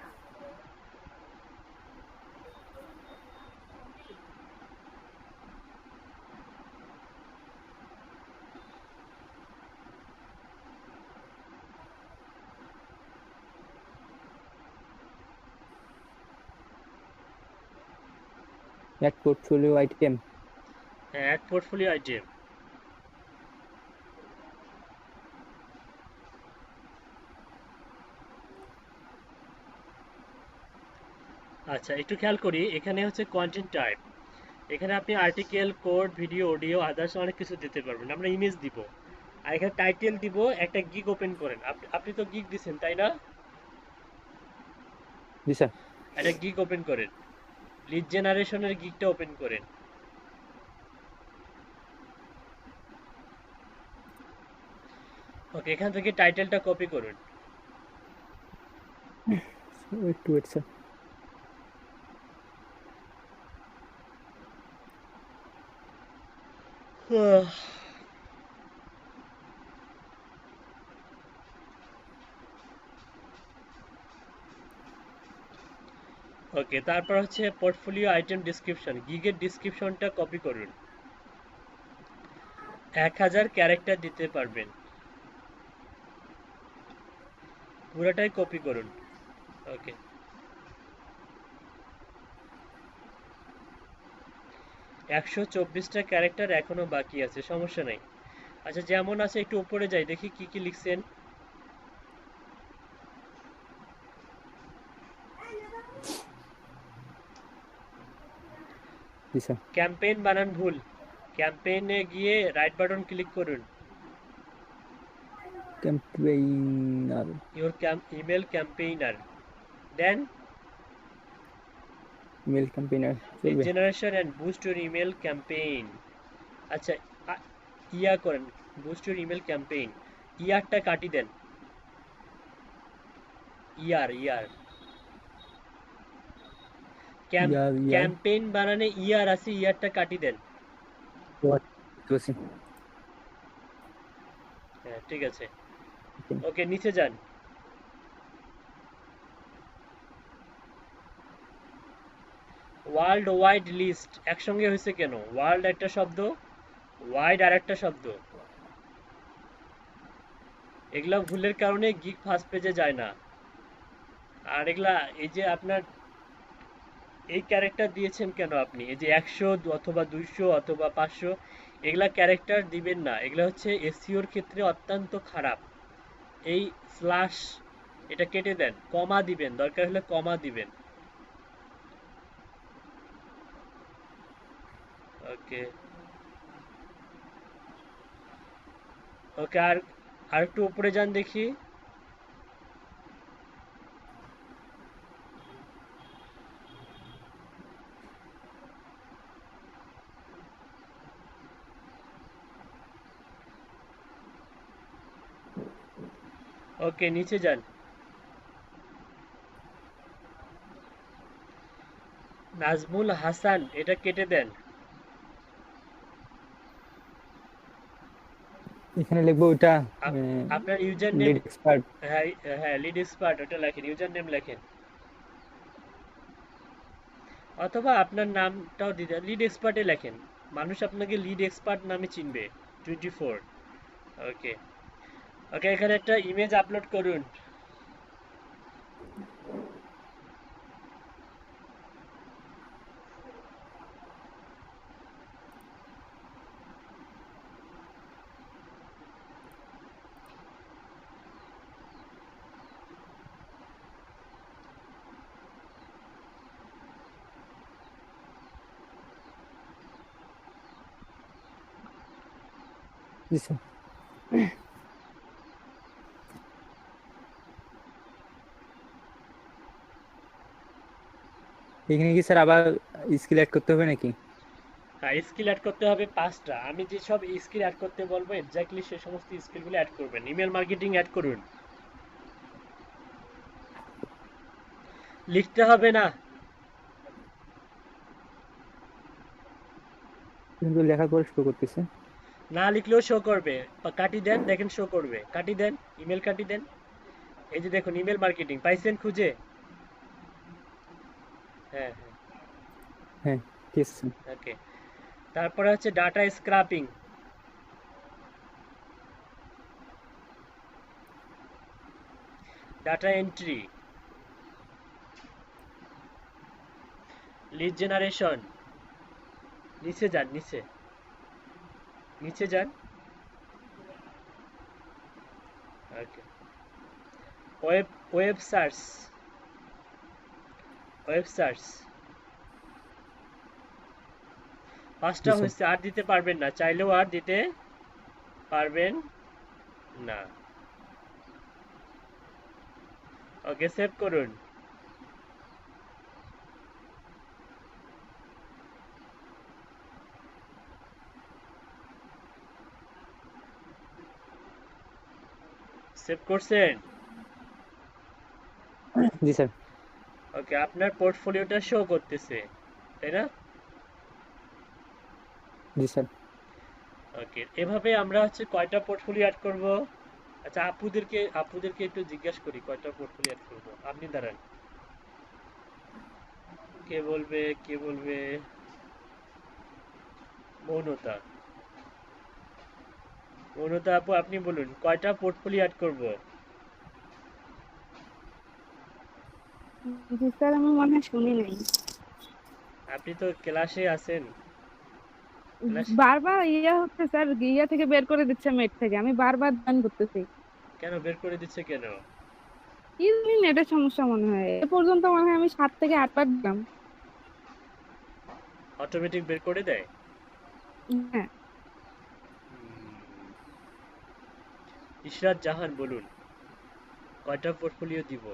Add portfolio item. হ্যাঁ, অ্যাড পোর্টফোলিও আইটেম। আচ্ছা, একটু খেয়াল করি, এখানে হচ্ছে কন্টেন্ট টাইপ। এখানে আপনি article, code, video, audio, others অনেক কিছু দিতে পারবেন। আমরা ইমেজ দিব, আর এখানে টাইটেল দিব একটা গিগ ওপেন করেন। আপনি তো গিগ দিছেন, তাই না? জি স্যার। একটা গিগ ওপেন করেন, লিড জেনারেশনের গিগটা ওপেন করেন। ওকে, এখান থেকে টাইটেলটা কপি করুন। একটু ওয়েট স্যার। ওকে, তারপর হচ্ছে পোর্টফোলিও আইটেম ডিসক্রিপশন, গিগের ডিসক্রিপশনটা কপি করুন। 1000 ক্যারেক্টার দিতে পারবেন, পুরোটাই কপি করুন। ওকে, 124টা ক্যারেক্টার এখনো বাকি আছে, সমস্যা নাই। আচ্ছা, যেমন আছে একটু উপরে যাই, দেখি কি কি লিখছেন। জি স্যার। ক্যাম্পেইন বানান ভুল, ক্যাম্পেইনে গিয়ে রাইট বাটন ক্লিক করুন। ক্যাম্পেইনার। ইওর ইমেল ক্যাম্পেইনার, দেন ইমেল ক্যাম্পেইনার লিড চলবে। Generation and boost your email campaign. আচ্ছা, ইয়া করেন, বুস্ট ইউর ইমেল ক্যাম্পেইন, ইয়ারটা কাটি দেন। ইয়ার, ইয়ার ইয়ার ক্যাম্পেইন বানানে ইয়ার আছে, ইয়ারটা কাটি দেন। করছি। হ্যাঁ ঠিক আছে, ওকে নিচে যান। ওয়ার্ল্ড ওয়াইড লিস্ট একসঙ্গে হয়েছে কেন? ওয়ার্ল্ড একটা শব্দ, ওয়াইড আর একটা শব্দ, এগুলা ভুলের কারণে গিক ফার্স্ট পেজে যায় না। আর এগুলা এই যে আপনার এই ক্যারেক্টার দিয়েছেন কেন আপনি, এই যে 100 অথবা 200 অথবা 500, এগুলা ক্যারেক্টার দিবেন না, এগুলা হচ্ছে এসইওর ক্ষেত্রে অত্যন্ত খারাপ। এই স্ল্যাশ এটা কেটে দেন, কমা দিবেন, দরকার হলে কমা দিবেন। ওকে ওকে, আর একটু উপরে যান দেখি। ওকে নিচে যান। নাজমুল হাসান এটা কেটে দেন। এখানে লিখবো ওটা আপনার ইউজার নেম, লিড এক্সপার্ট। হ্যাঁ হ্যাঁ লিড এক্সপার্ট ওটা লেখেন, ইউজার নেম লেখেন, অথবা আপনার নামটাও দিতে লিড এক্সপার্টে লেখেন, মানুষ আপনাকে লিড এক্সপার্ট নামে চিনবে। 24। ওকে ওকে, এখানে একটা ইমেজ আপলোড করুন। জি স্যার। এখানে কি স্যার আবার স্কিল অ্যাড করতে হবে নাকি? হ্যাঁ স্কিল অ্যাড করতে হবে 5টা। আমি যে সব স্কিল অ্যাড করতে বলবো এক্স্যাক্টলি সেই সমস্ত স্কিলগুলো অ্যাড করবেন। ইমেল মার্কেটিং অ্যাড করুন, লিখতে হবে না। কিন্তু লেখার পর শো করতেছে। না লিখলেও শো করবে, কাটি দেন, দেখেন শো করবে, কাটি দেন, ইমেল কাটি দেন। এই যে দেখুন ইমেল মার্কেটিং পাইছেন খুঁজে? হ্যাঁ হ্যাঁ হ্যাঁ ঠিক আছে। ওকে, তারপরে হচ্ছে data scraping, data entry, lead generation. নিচে যান, নিচে নিচে যান। ওকে, ওয়েব সার্চ, ওয়েব সার্চ 5টা হয়েছে, আর দিতে পারবেন না, চাইলেও আর দিতে পারবেন না। ওকে সেভ করুন। সেভ করছেন? জি স্যার। ওকে, আপনার পোর্টফোলিওটা শো করতেছে তাই না? জি স্যার। ওকে, এভাবে আমরা হচ্ছে কয়টা পোর্টফোলিও অ্যাড করব? আচ্ছা আপুদেরকে একটু জিজ্ঞাসা করি কয়টা পোর্টফোলিও অ্যাড করব। আপনি দাঁড়ান, কে বলবে কে বলবে? মৌনতা, মৌনতা আপু আপনি বলুন কয়টা পোর্টফোলিও অ্যাড করব? জি স্যার, আমি মনে হয় শুনি নাই। আপনি তো ক্লাসে আছেন। বারবার ইয়া হচ্ছে স্যার, ইয়া থেকে বের করে দিচ্ছে, মেট থেকে। আমি বারবার জয়েন করতেছি, কেন বের করে দিচ্ছে কেন? কি জানি নেটের সমস্যা মনে হয়। এ পর্যন্ত মনে হয় আমি 7 থেকে 8 বার দিলাম। অটোমেটিক বের করে দেয়? হ্যাঁ ইশরাত জাহান বলুন কয়টা পোর্টফোলিও দিব?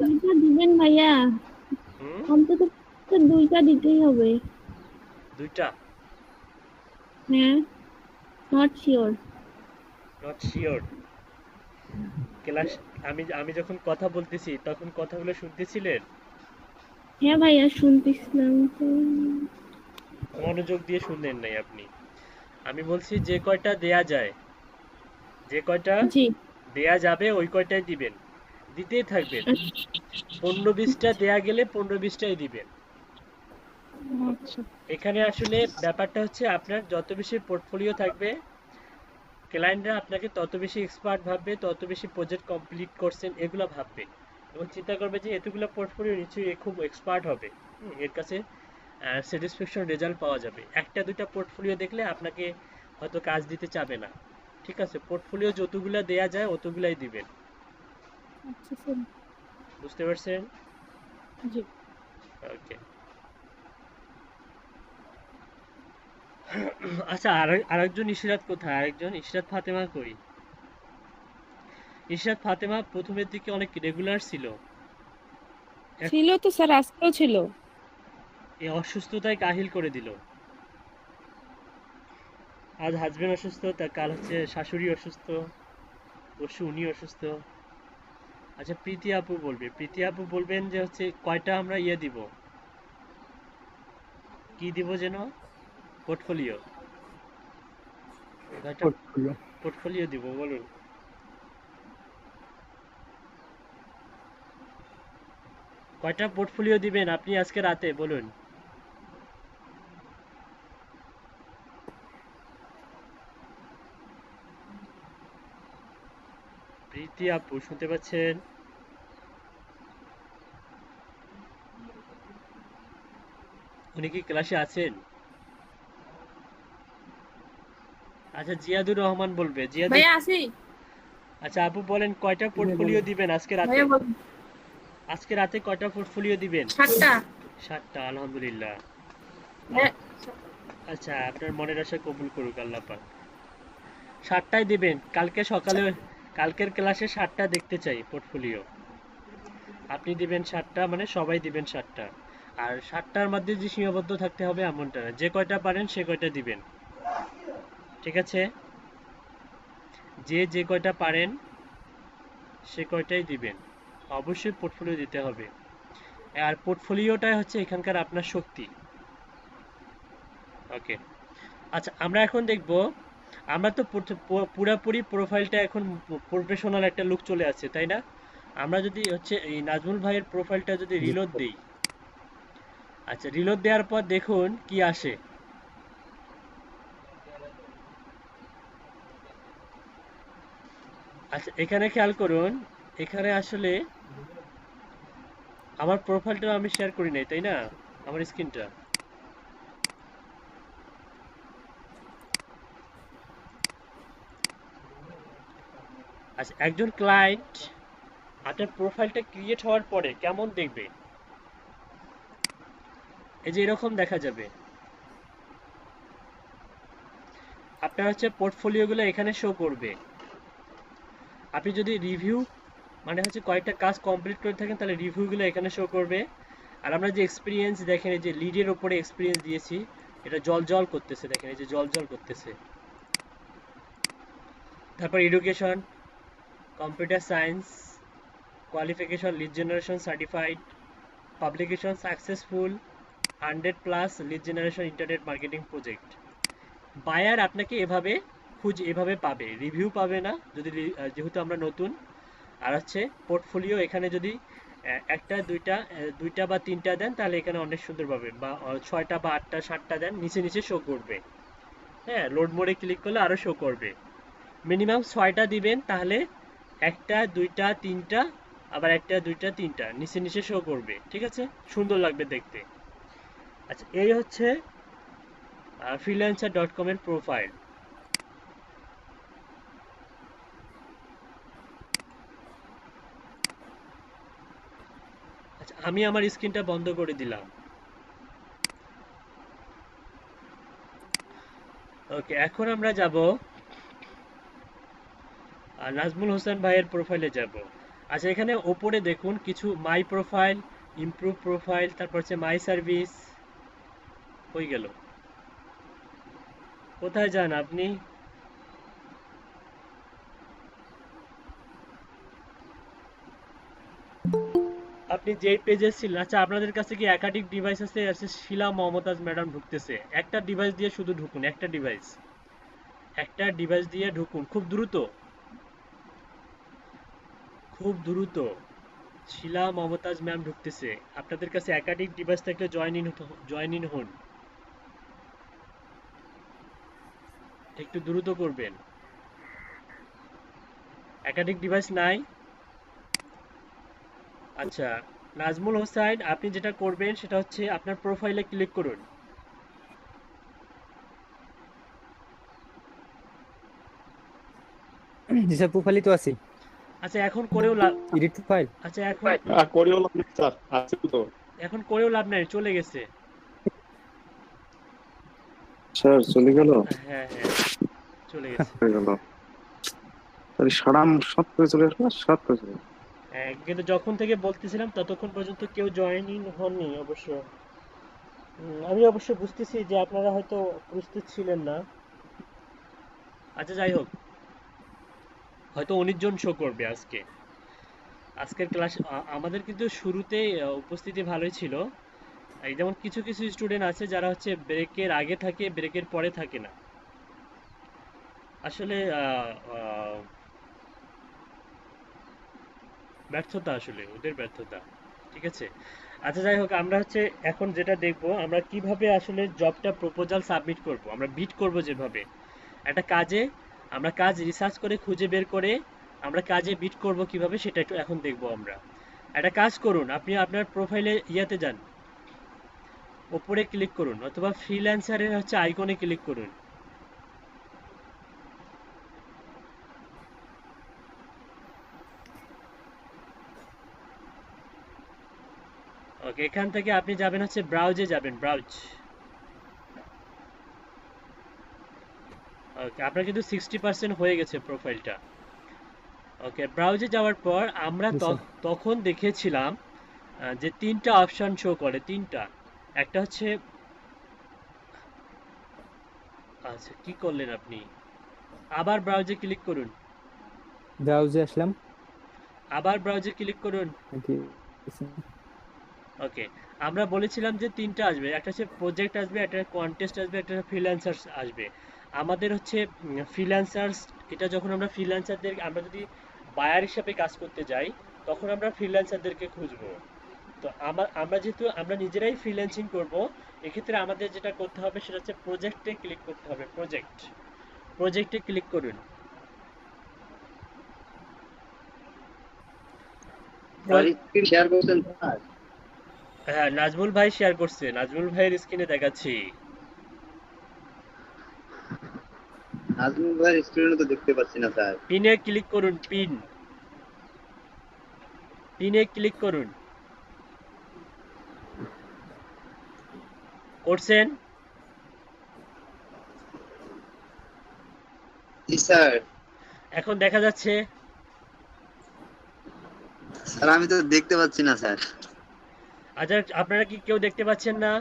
দুইটা দিবেন ভাইয়া, অন্তত 2টা দিতেই হবে। 2টা? হ্যাঁ, not sure. Not sure. Class আমি আমি যখন কথা বলতেছি তখন কথাগুলো শুনতেছিলেন? হ্যাঁ ভাইয়া শুনতেছিলাম তো। মনোযোগ দিয়ে শুনলেন নাই আপনি। আমি বলছি যে কয়টা দেয়া যায়, যে কয়টা জি। দেয়া যাবে ওই কয়টাই দিবেন, দিতেই থাকবেন। 15-20টা দেয়া গেলে 15-20টাই দিবেন। আচ্ছা এখানে আসলে ব্যাপারটা হচ্ছে আপনার যত বেশি পোর্টফোলিও থাকবে, ক্লায়েন্টরা আপনাকে তত বেশি এক্সপার্ট ভাববে, তত বেশি প্রজেক্ট কমপ্লিট করছেন এগুলো ভাববে, এবং চিন্তা করবে যে এতগুলো পোর্টফোলিও নিশ্চয়ই এ খুব এক্সপার্ট হবে। এর কাছে স্যাটিসফ্যাকশন রেজাল্ট পাওয়া যাবে। একটা দুইটা পোর্টফোলিও দেখলে আপনাকে হয়তো কাজ দিতে চাবে না। ঠিক আছে, পোর্টফোলিও যতগুলা দেয়া যায় অতগুলাই দিবেন। আচ্ছা স্যার। বুঝতে পারছেন? জি। ওকে। আচ্ছা, আরেকজন ইশরাত কোথায়? আরেকজন ইশরাত ফাতেমা কই? ইশরাত ফাতেমা প্রথমের দিকে অনেক রেগুলার ছিল, ছিল তো স্যার, আজকেও ছিল। এই অসুস্থতায় কাহিল করে দিল। আজ হাজবেন্ড অসুস্থ, তার কাল হচ্ছে শাশুড়ি অসুস্থ, পরশু উনি অসুস্থ। আচ্ছা, প্রীতি আপু বলবে, প্রীতি আপু বলবেন যে হচ্ছে কয়টা আমরা ইয়ে দিব, কি দিব যেন, পোর্টফোলিও, কয়টা পোর্টফোলিও। পোর্টফোলিও দিব বলুন। কয়টা পোর্টফোলিও দিবেন আপনি আজকে রাতে বলুন। প্রীতি আপু শুনতে পাচ্ছেন? উনি কি ক্লাসে আছেন? আচ্ছা, জিয়াদুর রহমান বলবে, জিয়াদুর। ভাইয়া আছি। আচ্ছা আপু বলেন কয়টা পোর্টফোলিও দিবেন আজকে রাতে? ভাইয়া বলুন। আজকে রাতে কয়টা পোর্টফোলিও দিবেন? 7টা। 7টা, আলহামদুলিল্লাহ। হ্যাঁ। আচ্ছা, আপনার মনের আশা কবুল করুক আল্লাহ পাক। 7টাই দিবেন কালকে সকালে, কালকের ক্লাসে 7টা দেখতে চাই পোর্টফোলিও। আপনি দিবেন 7টা, মানে সবাই দিবেন 7টা। আর 7টার মধ্যে যে সীমাবদ্ধ থাকতে হবে এমনটা না, যে কয়টা পারেন সে কয়টা দিবেন। ঠিক আছে, যে যে কয়টা পারেন সে কয়টাই দিবেন। অবশ্যই পোর্টফোলিও দিতে হবে, আর পোর্টফোলিওটাই হচ্ছে এখানকার আপনার শক্তি। ওকে। আচ্ছা, আমরা এখন দেখব, আমরা তো পুরাপুরি প্রোফাইলটা এখন প্রফেশনাল একটা লুক চলে আসছে, তাই না? আমরা যদি হচ্ছে এই নাজমুল ভাইয়ের প্রোফাইলটা যদি রিলোড দেই, আচ্ছা রিলোড দেওয়ার পর দেখুন কি আসে। আচ্ছা, এখানে খেয়াল করুন, এখানে আসলে আমার প্রোফাইলটা আমি শেয়ার করি নাই, তাই না? আমার স্ক্রিনটা, আচ্ছা একজন ক্লায়েন্ট আপনার প্রোফাইলটা ক্রিয়েট হওয়ার পরে কেমন দেখবে, এই যে এরকম দেখা যাবে। আপনার হচ্ছে পোর্টফোলিওগুলো এখানে শো করবে। আপনি যদি রিভিউ, মানে হচ্ছে কয়েকটা কাজ কমপ্লিট করে থাকেন, তাহলে রিভিউগুলো এখানে শো করবে। আর আমরা যে এক্সপিরিয়েন্স দেখেন, এই যে লিডের ওপরে এক্সপিরিয়েন্স দিয়েছি, এটা জল জল করতেছে, দেখেন এই যে জল জল করতেছে। তারপর education, computer science, qualification lead generation certified, publication successful, 100+ lead generation internet marketing project. Buyer আপনাকে এভাবে এভাবে পাবে, রিভিউ পাবে না যদি যেহেতু আমরা নতুন। আর হচ্ছে পোর্টফোলিও, এখানে যদি একটা দুইটা বা তিনটা দেন তাহলে এখানে অনেক সুন্দর পাবে, বা 6টা বা 8টা 7টা দেন, নিচে নিচে শো করবে। হ্যাঁ, লোড মোডে ক্লিক করলে আরও শো করবে। মিনিমাম 6টা দিবেন, তাহলে 1টা 2টা 3টা, আবার 1টা 2টা 3টা নিচে নিচে শো করবে। ঠিক আছে, সুন্দর লাগবে দেখতে। আচ্ছা, এই হচ্ছে freelancer.com এর প্রোফাইল। আচ্ছা, আমি আমার স্ক্রিনটা বন্ধ করে দিলাম। ওকে, এখন আমরা যাব নাজমুল হোসেন ভাইয়ের প্রোফাইলে যাব। আচ্ছা, এখানে ওপরে দেখুন কিছু মাই প্রোফাইল, ইমপ্রুভ প্রোফাইল, তারপর হচ্ছে মাই সার্ভিস। হয়ে গেল, কোথায় যান আপনি? আপনি যেই পেজে ছিলেন, আচ্ছা আপনাদের কাছে কি একাধিক ডিভাইস আছে? আছে শিলা মমতাজ ম্যাডাম ঢুকতেছে, একটা ডিভাইস দিয়ে শুধু ঢুকুন, একটা ডিভাইস দিয়ে ঢুকুন, খুব দ্রুত, খুব দ্রুত। শিলা মমতাজ ম্যাম ঢুকতেছে। আপনাদের কাছে একাধিক ডিভাইস থাকলে জয়েন ইন হন, একটু দ্রুত করবেন। একাধিক ডিভাইস নাই? আচ্ছা, নাজমুল হোসাইন, আপনি যেটা করবেন সেটা হচ্ছে আপনার প্রোফাইলে ক্লিক করুন। জি স্যার, প্রোফাইলই তো আছি। আচ্ছা এখন করেও লাভ, এডিট প্রোফাইল। আচ্ছা করেও লাভ নেই স্যার, আছে তো। এখন করেও লাভ নাই, চলে গেছে। স্যার চলে গেল, হ্যাঁ হ্যাঁ, চলে গেছে। হয়ে গেল। তাহলে সারাম শর্ট করে চলে আসলো, শর্ট করে চলে আসলো। হ্যাঁ, কিন্তু যখন থেকে বলতেছিলাম ততক্ষণ পর্যন্ত কেউ জয়েনিং হননি অবশ্য। আমি অবশ্য বুঝতেছি যে আপনারা হয়তো প্রস্তুত ছিলেন না। আচ্ছা যাই হোক, হয়তো 19 জন শো করবে আজকে। আজকের ক্লাস আমাদের কিন্তু শুরুতেই উপস্থিতি ভালোই ছিল। এই যেমন কিছু কিছু স্টুডেন্ট আছে যারা হচ্ছে ব্রেকের আগে থাকে, ব্রেকের পরে থাকে না। আসলে ব্যর্থতা, আসলে ওদের ব্যর্থতা। ঠিক আছে, আচ্ছা যাই হোক, আমরা হচ্ছে এখন যেটা দেখব, আমরা কিভাবে আসলে জবটা প্রপোজাল সাবমিট করব, আমরা বিট করব যেভাবে একটা কাজে, আমরা কাজ রিসার্চ করে খুঁজে বের করে আমরা কাজে বিট করব কিভাবে, সেটা একটু এখন দেখব আমরা। একটা কাজ করুন, আপনি আপনার প্রোফাইলে ইয়াতে যান, ওপরে ক্লিক করুন, অথবা ফ্রিল্যান্সারের হচ্ছে আইকনে ক্লিক করুন। ওকে, এখান থেকে আপনি যাবেন হচ্ছে ব্রাউজে যাবেন, ব্রাউজ। ওকে, আপনার কিন্তু 60% হয়ে গেছে প্রোফাইলটা। ওকে, ব্রাউজে যাওয়ার পর আমরা জি স্যার। তখন দেখেছিলাম যে তিনটা অপশন শো করে, তিনটা। একটা হচ্ছে, আচ্ছা কি করলেন আপনি? আবার ব্রাউজে ক্লিক করুন, ব্রাউজে আসলাম। আবার ব্রাউজে ক্লিক করুন। ঠিক আছে। ওকে, আমরা বলেছিলাম যে তিনটা আসবে, একটা হচ্ছে প্রজেক্ট আসবে, একটা কন্টেস্ট আসবে, একটা ফ্রিল্যান্সার্স আসবে। আমাদের হচ্ছে ফ্রিল্যান্সার্স, এটা যখন আমরা ফ্রিল্যান্সারদের, আমরা যদি বায়ার হিসাবে কাজ করতে যাই তখন আমরা ফ্রিল্যান্সারদেরকে খুঁজবো। তো আমরা যেহেতু আমরা নিজেরাই ফ্রিল্যান্সিং করব, এক্ষেত্রে আমাদের যেটা করতে হবে সেটা হচ্ছে প্রজেক্টে ক্লিক করতে হবে। প্রজেক্টে ক্লিক করুন। স্ক্রিন শেয়ার করছেন স্যার? হ্যাঁ, নাজমুল ভাই শেয়ার করছে, নাজমুল ভাইয়ের স্ক্রিনে দেখাচ্ছি। নাজমুল ভাইয়ের স্ক্রিনে তো দেখতে পাচ্ছি না স্যার। পিনে ক্লিক করুন, পিনে ক্লিক করুন। করছেন? জি স্যার। এখন দেখা যাচ্ছে? স্যার আমি তো দেখতে পাচ্ছি না স্যার। আচ্ছা, আপনারা কি কেউ দেখতে পাচ্ছেন না?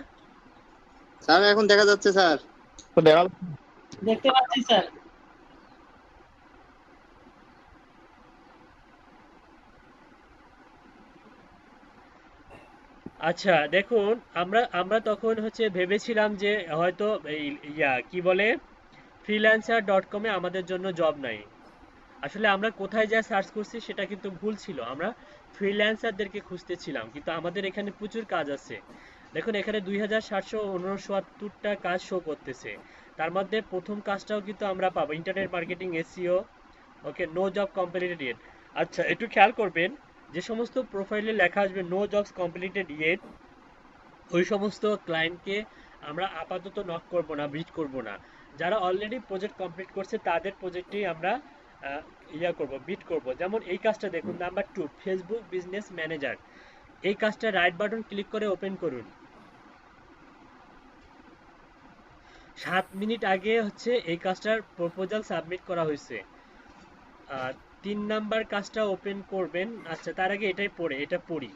স্যার এখন দেখা যাচ্ছে স্যার। তো দেখা দেখতে পাচ্ছি স্যার। আচ্ছা দেখুন, আমরা তখন হচ্ছে ভেবেছিলাম যে হয়তো এই কি বলে, freelancer.com-এ আমাদের জন্য জব নাই। আসলে আমরা কোথায় যা সার্চ করছি সেটা কিন্তু ভুল ছিল, আমরা ফ্রিল্যান্সারদেরকে খুঁজতেছিলাম, কিন্তু আমাদের এখানে প্রচুর কাজ আছে। দেখুন এখানে 2769টা কাজ শো করতেছে, তার মধ্যে প্রথম কাজটাও কিন্তু আমরা পাবো, ইন্টারনেট মার্কেটিং এসইও। ওকে, নো জব কমপ্লিটেড ইয়েট। আচ্ছা একটু খেয়াল করবেন, যে সমস্ত প্রোফাইলে লেখা আসবে নো জবস কমপ্লিটেড ইয়েট, ওই সমস্ত ক্লায়েন্টকে আমরা আপাতত নক করব না, বিট করব না। যারা অলরেডি প্রজেক্ট কমপ্লিট করছে তাদের প্রজেক্টেই আমরা বিট করব। যেমন এই কাজটা দেখুন, নাম্বার 2, ফেসবুক বিজনেস ম্যানেজার। এই কাজটা রাইট বাটন ক্লিক করে ওপেন করুন। 7 মিনিট আগে হচ্ছে এই কাজটার প্রপোজাল সাবমিট করা হয়েছে। 3 নাম্বার কাজটা ওপেন করবেন। আচ্ছা তার আগে এটা পড়ি।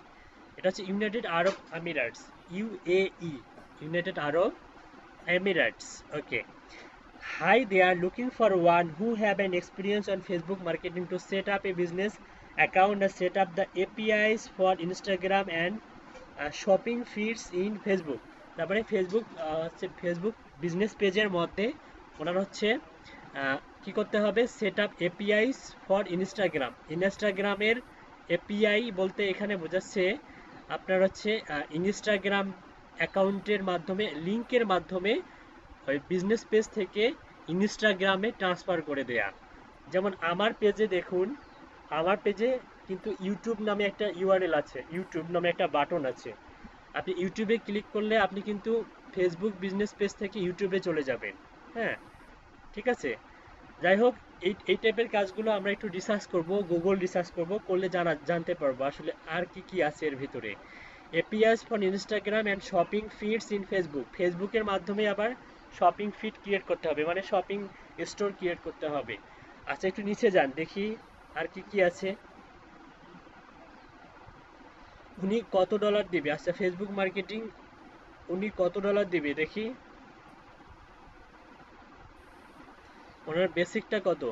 এটা হচ্ছে United Arab Emirates, UAE, United Arab Emirates. Okay, hi, they are looking for one who have an experience on Facebook marketing to set up a business account and set up the APIs for Instagram and shopping feeds in Facebook। তারপরে Facebook হচ্ছে Facebook business পেজের মধ্যে ওনার হচ্ছে কি করতে হবে, set up এপিআইস for Instagram. ইনস্টাগ্রামের API বলতে এখানে বোঝাচ্ছে আপনার হচ্ছে ইনস্টাগ্রাম অ্যাকাউন্টের মাধ্যমে, লিঙ্কের মাধ্যমে ওই বিজনেস পেজ থেকে ইনস্টাগ্রামে ট্রান্সফার করে দেয়া। যেমন আমার পেজে দেখুন, আমার পেজে কিন্তু ইউটিউব নামে একটা ইউআরএল আছে, ইউটিউব নামে একটা বাটন আছে। আপনি ইউটিউবে ক্লিক করলে আপনি কিন্তু ফেসবুক বিজনেস পেজ থেকে ইউটিউবে চলে যাবেন। হ্যাঁ, ঠিক আছে। যাই হোক, এই টাইপের কাজগুলো আমরা একটু রিসার্চ করব, গুগল রিসার্চ করব, করলে জানতে পারবো আসলে আর কি কি আছে এর ভিতরে। APIs for Instagram and shopping feeds in Facebook. ফেসবুকের মাধ্যমে আবার শপিং ফিড ক্রিয়েট করতে হবে, মানে শপিং স্টোর ক্রিয়েট করতে হবে। আচ্ছা, একটু নিচে যান দেখি আর কি কি আছে। উনি কত ডলার দিবে? আচ্ছা, ফেসবুক মার্কেটিং উনি কত ডলার দিবে দেখি। ওনার বেসিকটা কত?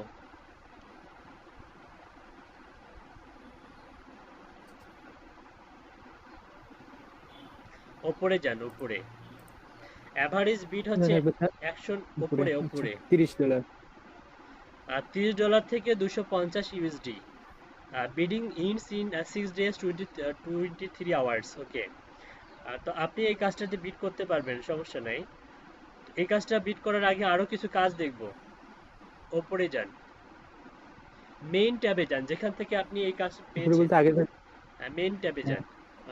উপরে যান, উপরে অ্যাভারেজ বিট হচ্ছে 100 উপরে উপরে $30। আর $30 থেকে 250 USD. Bidding ends in 6 days 23 hours. Okay, তো আপনি এই কাজটাতে বিট করতে পারবেন, সমস্যা নাই। এই কাজটা বিট করার আগে আরো কিছু কাজ দেখব। ওপরে যান, মেইন ট্যাবে যান, যেখান থেকে আপনি এই কাজ পেয়েছেন। মেইন ট্যাবে যান।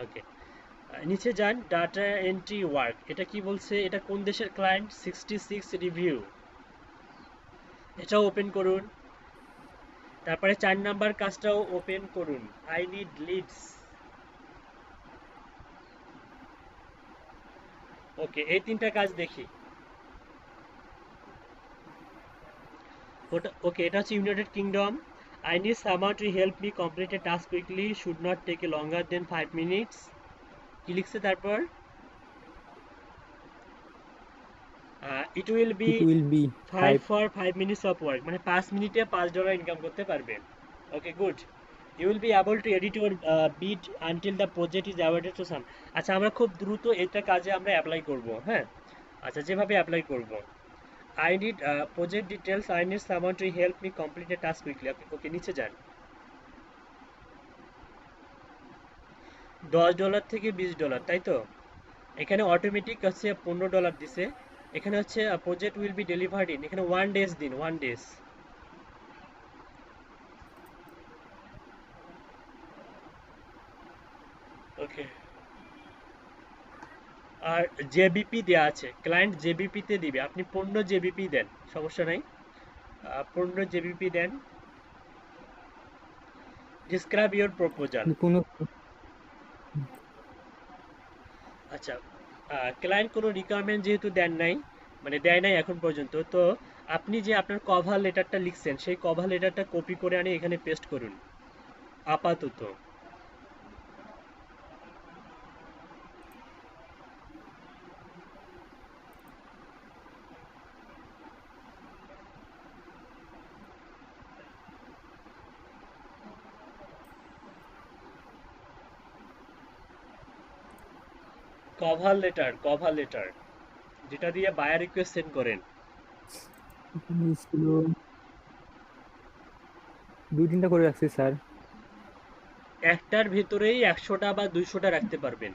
ওকে, নিচে যান, ডাটা এন্ট্রি ওয়ার্ক। এটা কি বলছে? এটা কোন দেশের ক্লায়েন্ট? 66 রিভিউ। এটাও ওপেন করুন। তারপরে 4 নাম্বার কাজটাও ওপেন করুন, আই নিড লিডস। ওকে, এই 3টা কাজ দেখি। ওকে, এটা হচ্ছে United Kingdom. I need someone to help me complete a task quickly, should not take a longer than 5 minutes. কি লিখছে তারপর? It will be 5 minutes of work, মানে 5 মিনিটে $5 ইনকাম করতে পারবেন। Okay, good. You will be able to edit your bid until the project is awarded to some. আচ্ছা, আমরা খুব দ্রুত এটা কাজে আমরা অ্যাপ্লাই করব। হ্যাঁ, আচ্ছা, যেভাবে অ্যাপ্লাই করব, I need project details, I need someone to help me complete a task quickly. Okay, নিচে যান। $10 থেকে $20, তাই তো? এখানে অটোমেটিক হচ্ছে $15 দিছে। এখানে হচ্ছে project will be delivered in, এখানে 1 days দিন, 1 days। ওকে, আর জেবিপি দেয়া আছে, ক্লায়েন্ট জেবিপি তে দিবে, আপনি 15 জেবিপি দেন, সমস্যা নাই। 15 জেবিপি দেন। Describe your proposal. আচ্ছা, ক্লায়েন্ট কোনো রিকোয়ারমেন্ট যেহেতু দেয় নাই এখন পর্যন্ত, তো আপনি যে আপনার কভার লেটারটা লিখছেন সেই কভার লেটারটা কপি করে আনি এখানে পেস্ট করুন আপাতত। কভার লেটার যেটা দিয়ে বায়ার রিকোয়েস্ট সেন্ড করেন। 2-3টা করে রাখছি স্যার। একটার ভিতরেই 100টা বা 200টা রাখতে পারবেন।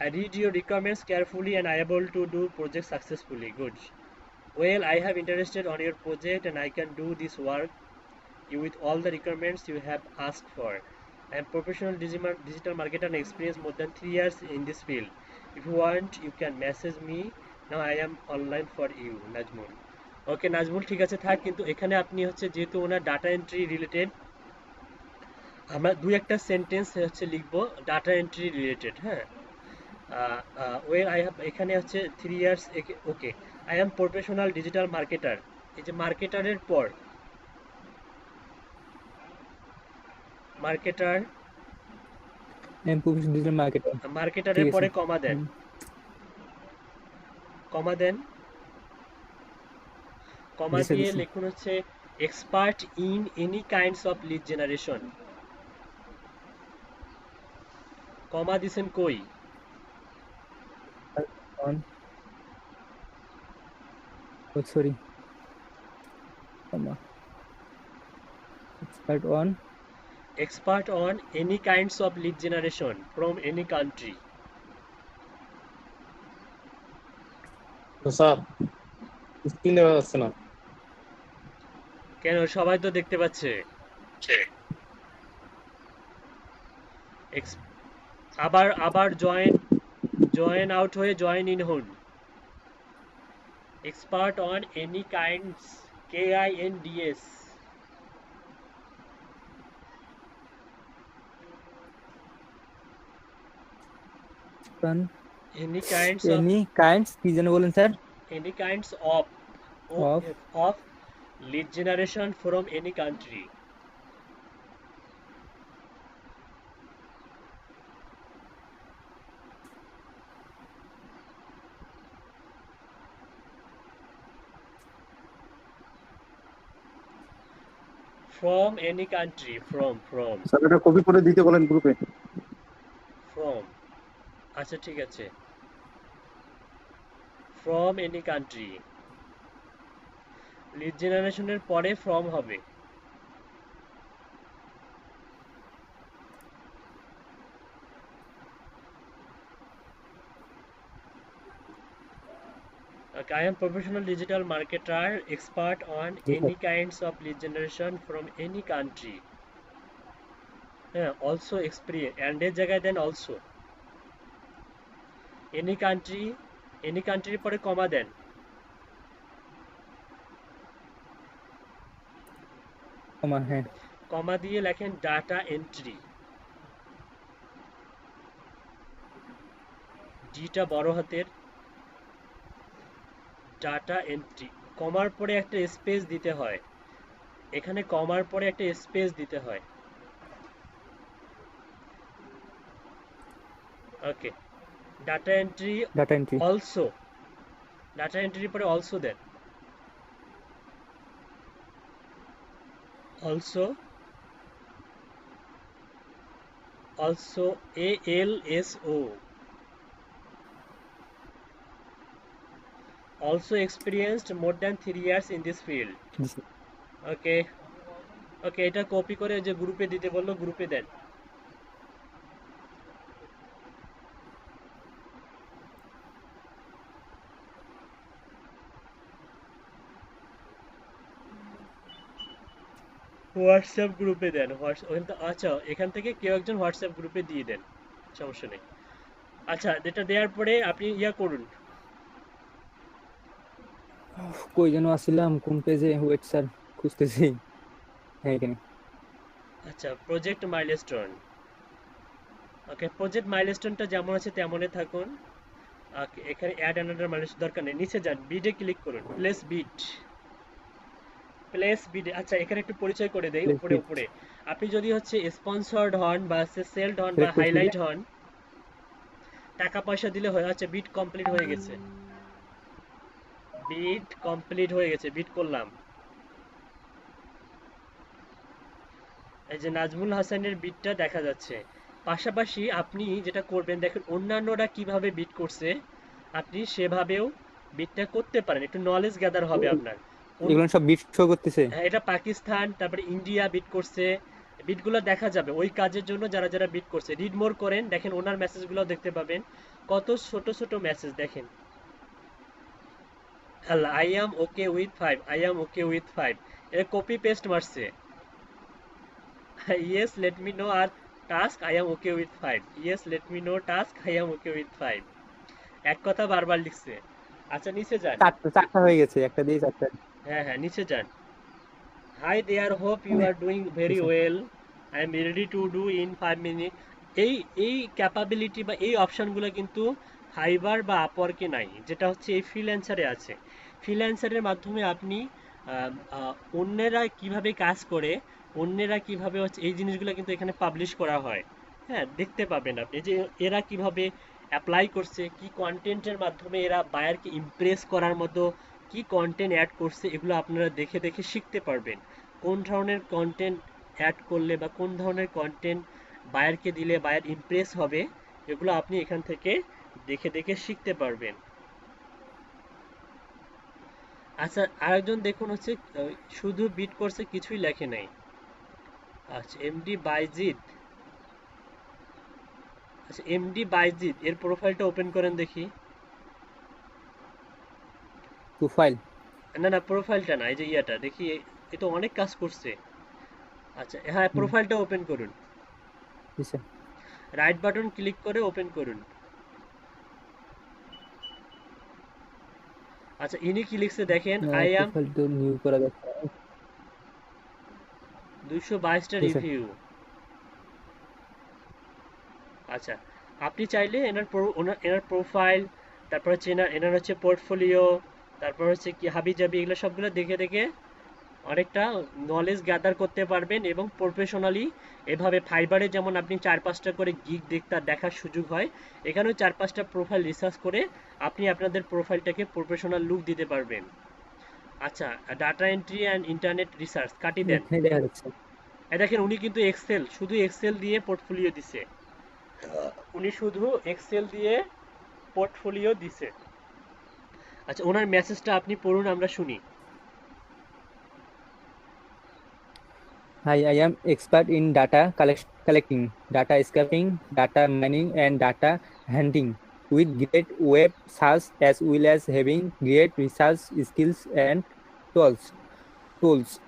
I read your requirements carefully and I am able to do project successfully. Good. Well, I have interested on your project and I can do this work with all the requirements you have asked for. I am professional digital marketer and experience more than 3 years in this field. If you want, you can message me. Now I am online for you, Najmul. Okay, Najmul, ঠিক আছে থাক, কিন্তু এখানে আপনি হচ্ছে যেহেতু ওনার data entry related, আমরা 2-একটা sentence হচ্ছে লিখবো ডাটা এন্ট্রি রিলেটেড। হ্যাঁ, ওয়েল আই হ্যাভ, এখানে হচ্ছে 3 years। Okay, I am professional digital marketer. এই যে মার্কেটারের পর মার্কেটারের পরে কমা দেন, কমা দিয়ে লিখুন হচ্ছে expert in any kinds of lead generation, comma দিছেন কই? On oh sorry expert on expert on any kinds of lead generation from any country. Sir screen দেখা যাচ্ছে না। কেন, সবাই তো দেখতে পাচ্ছে। আবার আবার জয়েন আউট হয়ে জয়েন ইন হন। Expert on any kinds, KINDS, any kinds of any kinds কি যেন বলেন sir? any kinds of Of. of lead generation from any country. From any country, from sir এটা কপি করে দিতে বলেন গ্রুপে। আচ্ছা ঠিক আছে, from any country, লিড জেনারেশনের পরে from হবে। Okay, I am professional digital marketer, expert on any kinds of lead generation from any country. Yeah, also experience and এর জায়গায় দেন also any country পরে কমা দেন। হ্যাঁ কমা দিয়ে লেখেন ডাটা এন্ট্রি, ডিটা বড় হাতের, ডাটা এন্ট্রি। কমার পরে একটা স্পেস দিতে হয়, এখানে কমার পরে একটা স্পেস দিতে হয়। Okay, data entry also, data entry পরে অলসো দেন, also ALSO, also experienced more than 3 years in this field. ওকে এটা কপি করে যে গ্রুপে দিতে বললো গ্রুপে দেন। হোয়াটসঅ্যাপ গ্রুপে দেন, আচ্ছা এখান থেকে কেউ একজন হোয়াটসঅ্যাপ গ্রুপে দিয়ে দেন, সমস্যা নেই। আচ্ছা এটা দেওয়ার পরে আপনি ইয়া করুন। কই যেন আসছিলাম, কোন পেজে? ওয়েট স্যার খুঁজতেছি। হ্যাঁ এখানে। আচ্ছা প্রজেক্ট মাইলস্টোন, ওকে প্রজেক্ট মাইলস্টোনটা যেমন আছে তেমনই থাকুন। এখানে অ্যাড অ্যানাদার মাইলস্টোন দরকার নেই, নিচে যান, বিডে ক্লিক করুন, প্লেস বিড। আচ্ছা এখানে একটু পরিচয় করে দেই উপরে আপনি যদি হচ্ছে স্পন্সর্ড হন বা সেলড হন বা হাইলাইট হন, টাকা পয়সা দিলে হয়। আচ্ছা বিড কমপ্লিট হয়ে গেছে, বিড করলাম। এই যে নাজমুল হাসানের বিটটা দেখা যাচ্ছে। পাশাপাশি আপনি যেটা করবেন, দেখেন অন্যান্যরা কিভাবে বিট করছে, আপনি সেভাবেও বিটটা করতে পারেন, একটু নলেজ গ্যাদার হবে আপনার। এগুলো সব বিট শো করতেছে। হ্যাঁ এটা পাকিস্তান, তারপরে ইন্ডিয়া বিট করছে, বিটগুলো দেখা যাবে ওই কাজের জন্য যারা যারা বিট করছে। রিড মোর করেন, দেখেন ওনার মেসেজগুলো দেখতে পাবেন, কত ছোট ছোট মেসেজ দেখেন। আল্লাহ, I am okay with 5, এটা কপি পেস্ট মারছে। yes let me know our task, I am okay with 5, yes let me know task, I am okay with 5, এক কথা বারবার লিখছে। আচ্ছা নিচে যান, চারটা হয়ে গেছে, একটা দিয়ে চারটা। হ্যাঁ নিচে যান। Hi there, hope you are doing very well, I am ready to do in 5 minutes. এই ক্যাপাবিলিটি বা এই অপশনগুলো কিন্তু ফাইবার বা আপওয়ার্কে নাই, যেটা হচ্ছে এই ফ্রিল্যান্সারে আছে। ফ্রিল্যান্সারের মাধ্যমে আপনি অন্যেরা কিভাবে কাজ করে, অন্যেরা কিভাবে হচ্ছে এই জিনিসগুলো কিন্তু এখানে পাবলিশ করা হয়। হ্যাঁ দেখতে পাবেন আপনি যে এরা কিভাবে অ্যাপ্লাই করছে, কি কন্টেন্টের মাধ্যমে এরা বায়ারকে ইমপ্রেস করার মতো কি কন্টেন্ট অ্যাড করছে এগুলো আপনারা দেখে দেখে শিখতে পারবেন। কোন ধরনের কন্টেন্ট অ্যাড করলে বা কোন ধরনের কন্টেন্ট বায়ারকে দিলে বায়ার ইমপ্রেস হবে, এগুলো আপনি এখান থেকে দেখে দেখে শিখতে পারবেন। আচ্ছা, আরেকজন দেখুন হচ্ছে শুধু বিট করছে, কিছুই লেখে নাই। আচ্ছা, এমডি বাইজিদ। আচ্ছা, এমডি বাইজিদ এর প্রোফাইলটা ওপেন করেন দেখি। প্রোফাইল। না না, প্রোফাইলটা না, এই যে ইয়াটা দেখি, এ তো অনেক কাজ করছে। আচ্ছা হ্যাঁ, প্রোফাইলটা ওপেন করুন, জি স্যার। রাইট বাটন ক্লিক করে ওপেন করুন। আচ্ছা, ইনি কি লিখছে দেখেন, আই অ্যাম প্রোফাইল তো নিউ করা যাচ্ছে। 222টা জি স্যার। রিভিউ। আচ্ছা, আপনি চাইলে এনার প্রোফাইল, তারপর হচ্ছে এনার হচ্ছে পোর্টফোলিও, তারপর হচ্ছে কি হাবিজাবি, এগুলো সবগুলো দেখে দেখে অনেকটা নলেজ গ্যাদার করতে পারবেন এবং প্রফেশনালি এভাবে ফাইবারে যেমন আপনি 4-5টা করে গিগ দেখার সুযোগ হয়, এখানেও 4-5টা প্রোফাইল রিসার্চ করে আপনি আপনাদের প্রোফাইলটাকে প্রফেশনাল লুক দিতে পারবেন। আচ্ছা, data entry and internet research কাটি দেন। এখানে দেখা যাচ্ছে। দেখেন উনি কিন্তু শুধু এক্সেল দিয়ে পোর্টফোলিও দিছে, উনি শুধু এক্সেল দিয়ে পোর্টফোলিও দিছে। আচ্ছা, ওনার মেসেজটা আপনি পড়ুন, আমরা শুনি। Hi, I am expert in data collecting, data scraping, data mining, and data hunting with great web search as well as having great research skills and tools.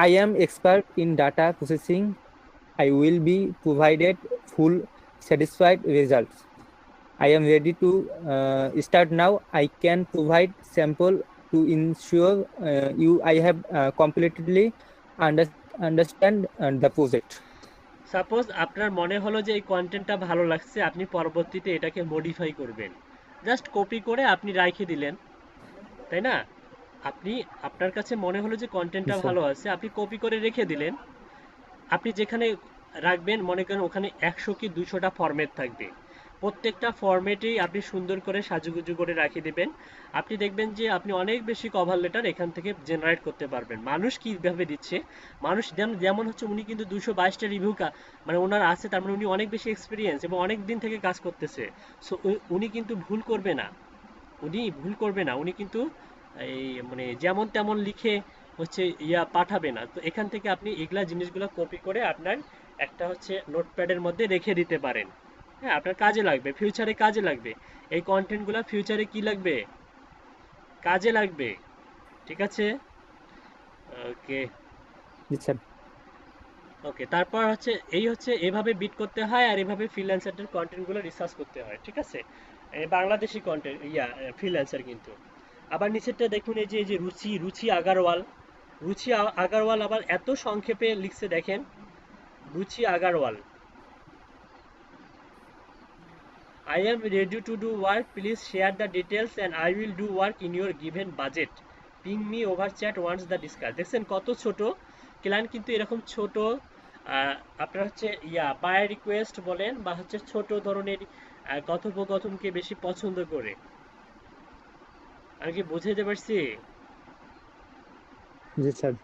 I am expert in data processing. I will be provided full satisfied results. I am ready to start now. I can provide sample to ensure I have completely understand the project. Suppose আপনার মনে হলো যে এই কন্টেন্টটা ভালো লাগছে, আপনি পরবর্তীতে এটাকে মডিফাই করবেন, জাস্ট কপি করে আপনি রাখে দিলেন, তাই না? আপনার কাছে মনে হলো যে কন্টেন্টটা জি স্যার। ভালো আছে, আপনি কপি করে রেখে দিলেন। আপনি যেখানে রাখবেন মনে করেন ওখানে 100 কি 200টা ফরম্যাট থাকবে, প্রত্যেকটা ফরম্যাটেই আপনি সুন্দর করে সাজুগুজু করে রাখিয়ে দেবেন। আপনি দেখবেন যে আপনি অনেক বেশি কভার লেটার এখান থেকে জেনারেট করতে পারবেন। মানুষ কীভাবে দিচ্ছে, মানুষ যেমন হচ্ছে উনি কিন্তু 222টা রিভিউ মানে ওনার আছে, তার মানে উনি অনেক বেশি এক্সপিরিয়েন্স এবং অনেক দিন থেকে কাজ করতেছে। সো উনি কিন্তু ভুল করবে না, উনি কিন্তু এই মানে যেমন তেমন লিখে হচ্ছে পাঠাবে না। তো এখান থেকে আপনি এগুলা জিনিসগুলো কপি করে আপনার একটা হচ্ছে নোটপ্যাডের মধ্যে রেখে দিতে পারেন। হ্যাঁ, আপনার কাজে লাগবে, ফিউচারে কাজে লাগবে। এই কন্টেন্টগুলো ফিউচারে কি লাগবে, কাজে লাগবে। ঠিক আছে, ওকে জি স্যার। ওকে। তারপর হচ্ছে এভাবে বিট করতে হয় আর এভাবে ফ্রিল্যান্সারদের কন্টেন্টগুলো রিসার্চ করতে হয়। ঠিক আছে, বাংলাদেশি কন্টেন্ট ফ্রিল্যান্সার কিন্তু। আবার নিচেরটা দেখুন, এই যে রুচি আগারওয়াল আবার এত সংক্ষেপে লিখছে দেখেন, রুচি Agarwal. I am ready to do work. Please share the details and I will do work in your given budget. Ping me over chat once the discuss. দেখছেন কত ছোট ক্লায়েন্ট, কিন্তু এরকম ছোট আপনার হচ্ছে বায়ার রিকোয়েস্ট বলেন বা হচ্ছে ছোট ধরনের কথোপকথনকে বেশি পছন্দ করে। আমি কি বুঝাইতে পারছি? জি স্যার।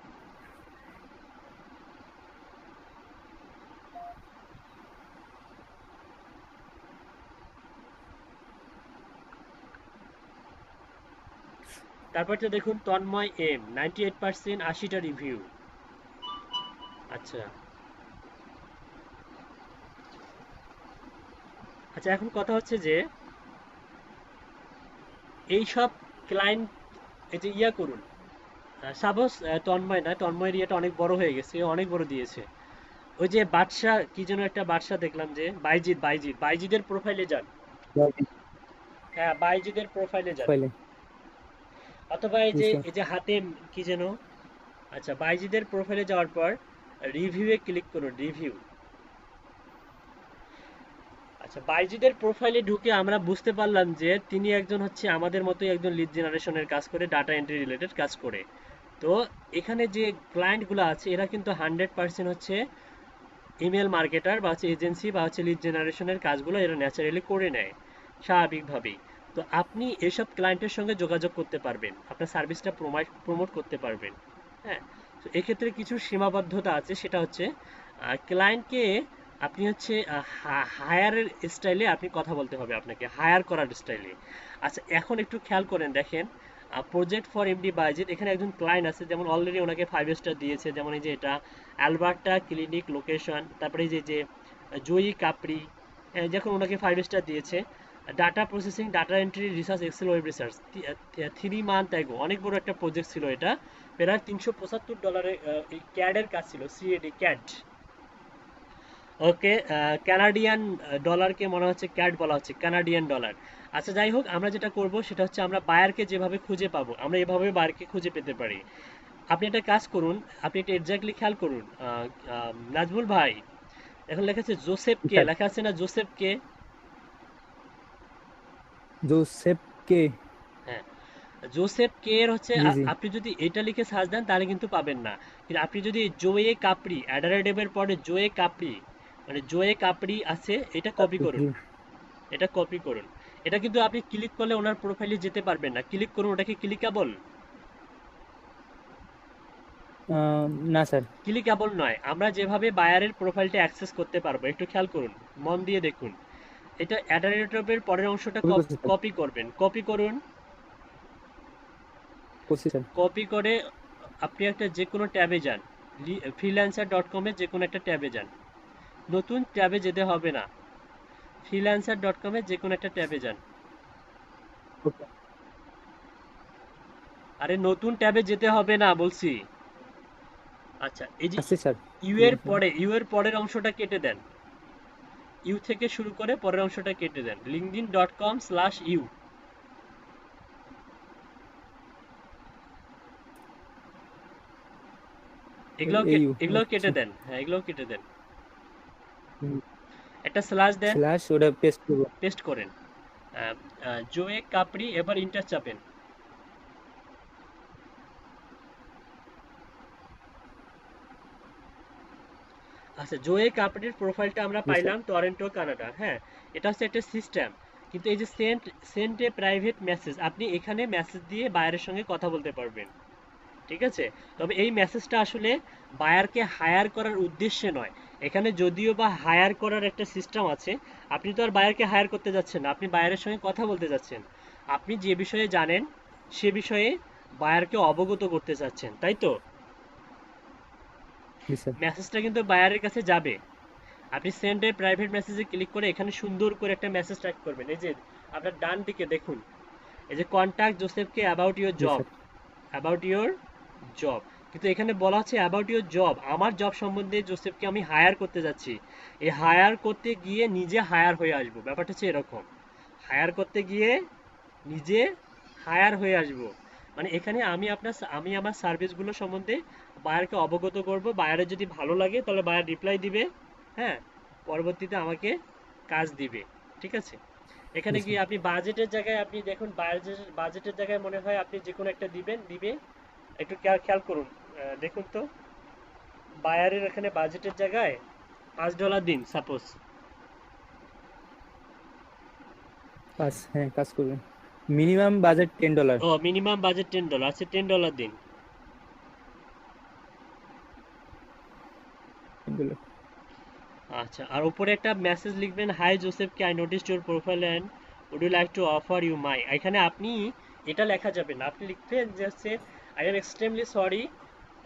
তারপর তো দেখুন তন্ময় এম 98% 80টা রিভিউ। আচ্ছা আচ্ছা, এখন কথা হচ্ছে যে এইসব ক্লায়েন্ট এই যে করুন, সাপোজ তন্ময়ের ইয়েটা অনেক বড় হয়ে গেছে, অনেক বড় দিয়েছে। ওই যে বাদশা, কি যেন একটা বাদশা দেখলাম, যে বাইজিদের প্রোফাইলে যান। হ্যাঁ, বাইজিদের প্রোফাইলে যান, প্রোফাইলে। অথবা জি স্যার। এই যে হাতেম কি যেন। আচ্ছা, বাইজিদের প্রোফাইলে যাওয়ার পর রিভিউয়ে ক্লিক করুন, রিভিউ। আচ্ছা, বাইজিদের প্রোফাইলে ঢুকে আমরা বুঝতে পারলাম যে তিনি একজন হচ্ছে আমাদের মতোই একজন লিড জেনারেশনের কাজ করে, ডাটা এন্ট্রি রিলেটেড কাজ করে। তো এখানে যে ক্লায়েন্টগুলো আছে এরা কিন্তু 100% হচ্ছে ইমেল মার্কেটার বা হচ্ছে এজেন্সি বা হচ্ছে লিড জেনারেশনের কাজগুলো এরা ন্যাচারালি করে নেয় স্বাভাবিকভাবেই। তো আপনি এসব ক্লায়েন্টের সঙ্গে যোগাযোগ করতে পারবেন, আপনার সার্ভিসটা প্রমোট করতে পারবেন। হ্যাঁ, তো এক্ষেত্রে কিছু সীমাবদ্ধতা আছে, সেটা হচ্ছে ক্লায়েন্টকে আপনি হচ্ছে হায়ারের স্টাইলে আপনি কথা বলতে হবে, আপনাকে হায়ার করার স্টাইলে। আচ্ছা, এখন একটু খেয়াল করেন, দেখেন প্রজেক্ট ফর এমডি বাইজিৎ, এখানে একজন ক্লায়েন্ট আছে, যেমন অলরেডি ওনাকে 5 স্টার দিয়েছে, যেমন এই যে এটা অ্যালবার্টা ক্লিনিক লোকেশন, তারপরে এই যে জয়ী কাপড়ি, যখন ওনাকে 5 স্টার দিয়েছে। Data processing, data entry, research, excel web research, 3 month ago, অনেক বড় একটা প্রজেক্ট ছিল এটা, প্রায় $375 ক্যাডের কাজ ছিল, সিএডি ক্যাড। ওকে, কানাডিয়ান ডলারকে মনে হচ্ছে ক্যাড বলা হচ্ছে, কানাডিয়ান ডলার। আচ্ছা, যাই হোক, আমরা যেটা করব সেটা হচ্ছে আমরা বায়ারকে যেভাবে খুঁজে পাবো, আমরা এভাবে বায়ারকে খুঁজে পেতে পারি। আপনি একটা কাজ করুন, আপনি এটা এক্স্যাক্টলি খেয়াল করুন, নাজমুল ভাই, এখন লেখা আছে জোসেফ কে, লেখা আছে না জোসেফ কে? জোসেফ কে। হ্যাঁ, জোসেফ কে এর হচ্ছে জি জি আপনি যদি এটা লিখে সার্চ দেন তাহলে কিন্তু পাবেন না, কিন্তু আপনি যদি জোয়ে কাপড়ি, অ্যাডারেডেবের পরে জোয়ে কাপড়ি, মানে জোয়ে কাপড়ি আছে, এটা কপি করুন, জি। এটা কপি করুন। এটা কিন্তু আপনি ক্লিক করলে ওনার প্রোফাইলে যেতে পারবেন না, ক্লিক করুন, ওটা কি ক্লিকেবল? না স্যার। ক্লিকেবল নয়। আমরা যেভাবে বায়ারের প্রোফাইলটা অ্যাক্সেস করতে পারবো, একটু খেয়াল করুন, মন দিয়ে দেখুন। এটা অ্যাডারেডেবের পরের অংশটা কপি করছি স্যার, কপি করবেন, কপি করুন, করছি স্যার। কপি করে আপনি একটা যে কোনো ট্যাবে যান, freelancer.com-এ যে কোনো একটা ট্যাবে যান, নতুন ট্যাবে যেতে হবে না, freelancer.com-এ যে কোনো একটা ট্যাবে যান। ওকে। আরে নতুন ট্যাবে যেতে হবে না বলছি। আচ্ছা, এই যে আসছি স্যার। ইউ এর পরের অংশটা কেটে দেন, ইউ থেকে শুরু করে পরের অংশটা কেটে দেন, linkedin.com/u। এগুলো কেটে দেন, হ্যাঁ এগুলো কেটে দেন, একটা স্ল্যাশ দেন, স্ল্যাশ ওটা পেস্ট করব। পেস্ট করেন, জোয়ে কাপড়ি, এবার ইন্টার চাপেন। আচ্ছা, জোয়ে কাপড়ির প্রোফাইলটা আমরা পাইলাম টরন্টো কানাডা। হ্যাঁ, এটা হচ্ছে একটা সিস্টেম, কিন্তু এই যে সেন্ট এ প্রাইভেট মেসেজ, আপনি এখানে মেসেজ দিয়ে বায়ারের সঙ্গে কথা বলতে পারবেন, ঠিক আছে? তবে এই মেসেজটা আসলে বায়ারকে হায়ার করার উদ্দেশ্যে নয়, এখানে যদিও বা হায়ার করার একটা সিস্টেম আছে, আপনি তো আর বায়ারকে হায়ার করতে যাচ্ছেন না, আপনি বায়ারের সঙ্গে কথা বলতে যাচ্ছেন, আপনি যে বিষয়ে জানেন সে বিষয়ে বায়ারকে অবগত করতে চাচ্ছেন, তাই তো? জি স্যার। মেসেজটা কিন্তু বায়ারের কাছে যাবে। আপনি সেন্ড এ প্রাইভেট মেসেজে ক্লিক করে এখানে সুন্দর করে একটা মেসেজ টাইপ করবেন, এই যে আপনার ডান দিকে দেখুন, এই যে কন্ট্যাক্ট জোসেফকে অ্যাবাউট ইউর জি job, sir. About your job, কিন্তু এখানে বলা হচ্ছে অ্যাবাউট ইউর জব, আমার জব সম্বন্ধে জোসেফকে আমি হায়ার করতে যাচ্ছি। এই হায়ার করতে গিয়ে নিজে হায়ার হয়ে আসবো, ব্যাপারটা হচ্ছে এরকম, হায়ার করতে গিয়ে নিজে হায়ার হয়ে আসবো, মানে এখানে আমি আমার সার্ভিসগুলো সম্বন্ধে বায়ারকে অবগত করব, বায়ারের যদি ভালো লাগে তাহলে বায়ার রিপ্লাই দিবে, হ্যাঁ, পরবর্তীতে আমাকে কাজ দিবে, ঠিক আছে? এখানে জি গিয়ে স্যার। আপনি বাজেটের জায়গায়, আপনি দেখুন বাজেটের জায়গায় মনে হয় আপনি যে কোনো একটা দিবে, একটু খেয়াল করুন, দেখুন তো, বায়ারের এখানে বাজেটের জায়গায় $5 দিন সাপোজ। হ্যাঁ, কাজ করবেন। Minimum budget $10। ও, মিনিমাম বাজেট $10, আচ্ছা $10 দিন। আচ্ছা, আর উপরে একটা মেসেজ লিখবেন, hi Joseph K, I noticed your profile and would you like to offer you my. এখানে আপনি এটা লেখা যাবে না, আপনি লিখবেন যে হচ্ছে আই এম এক্সট্রিমলি সরি,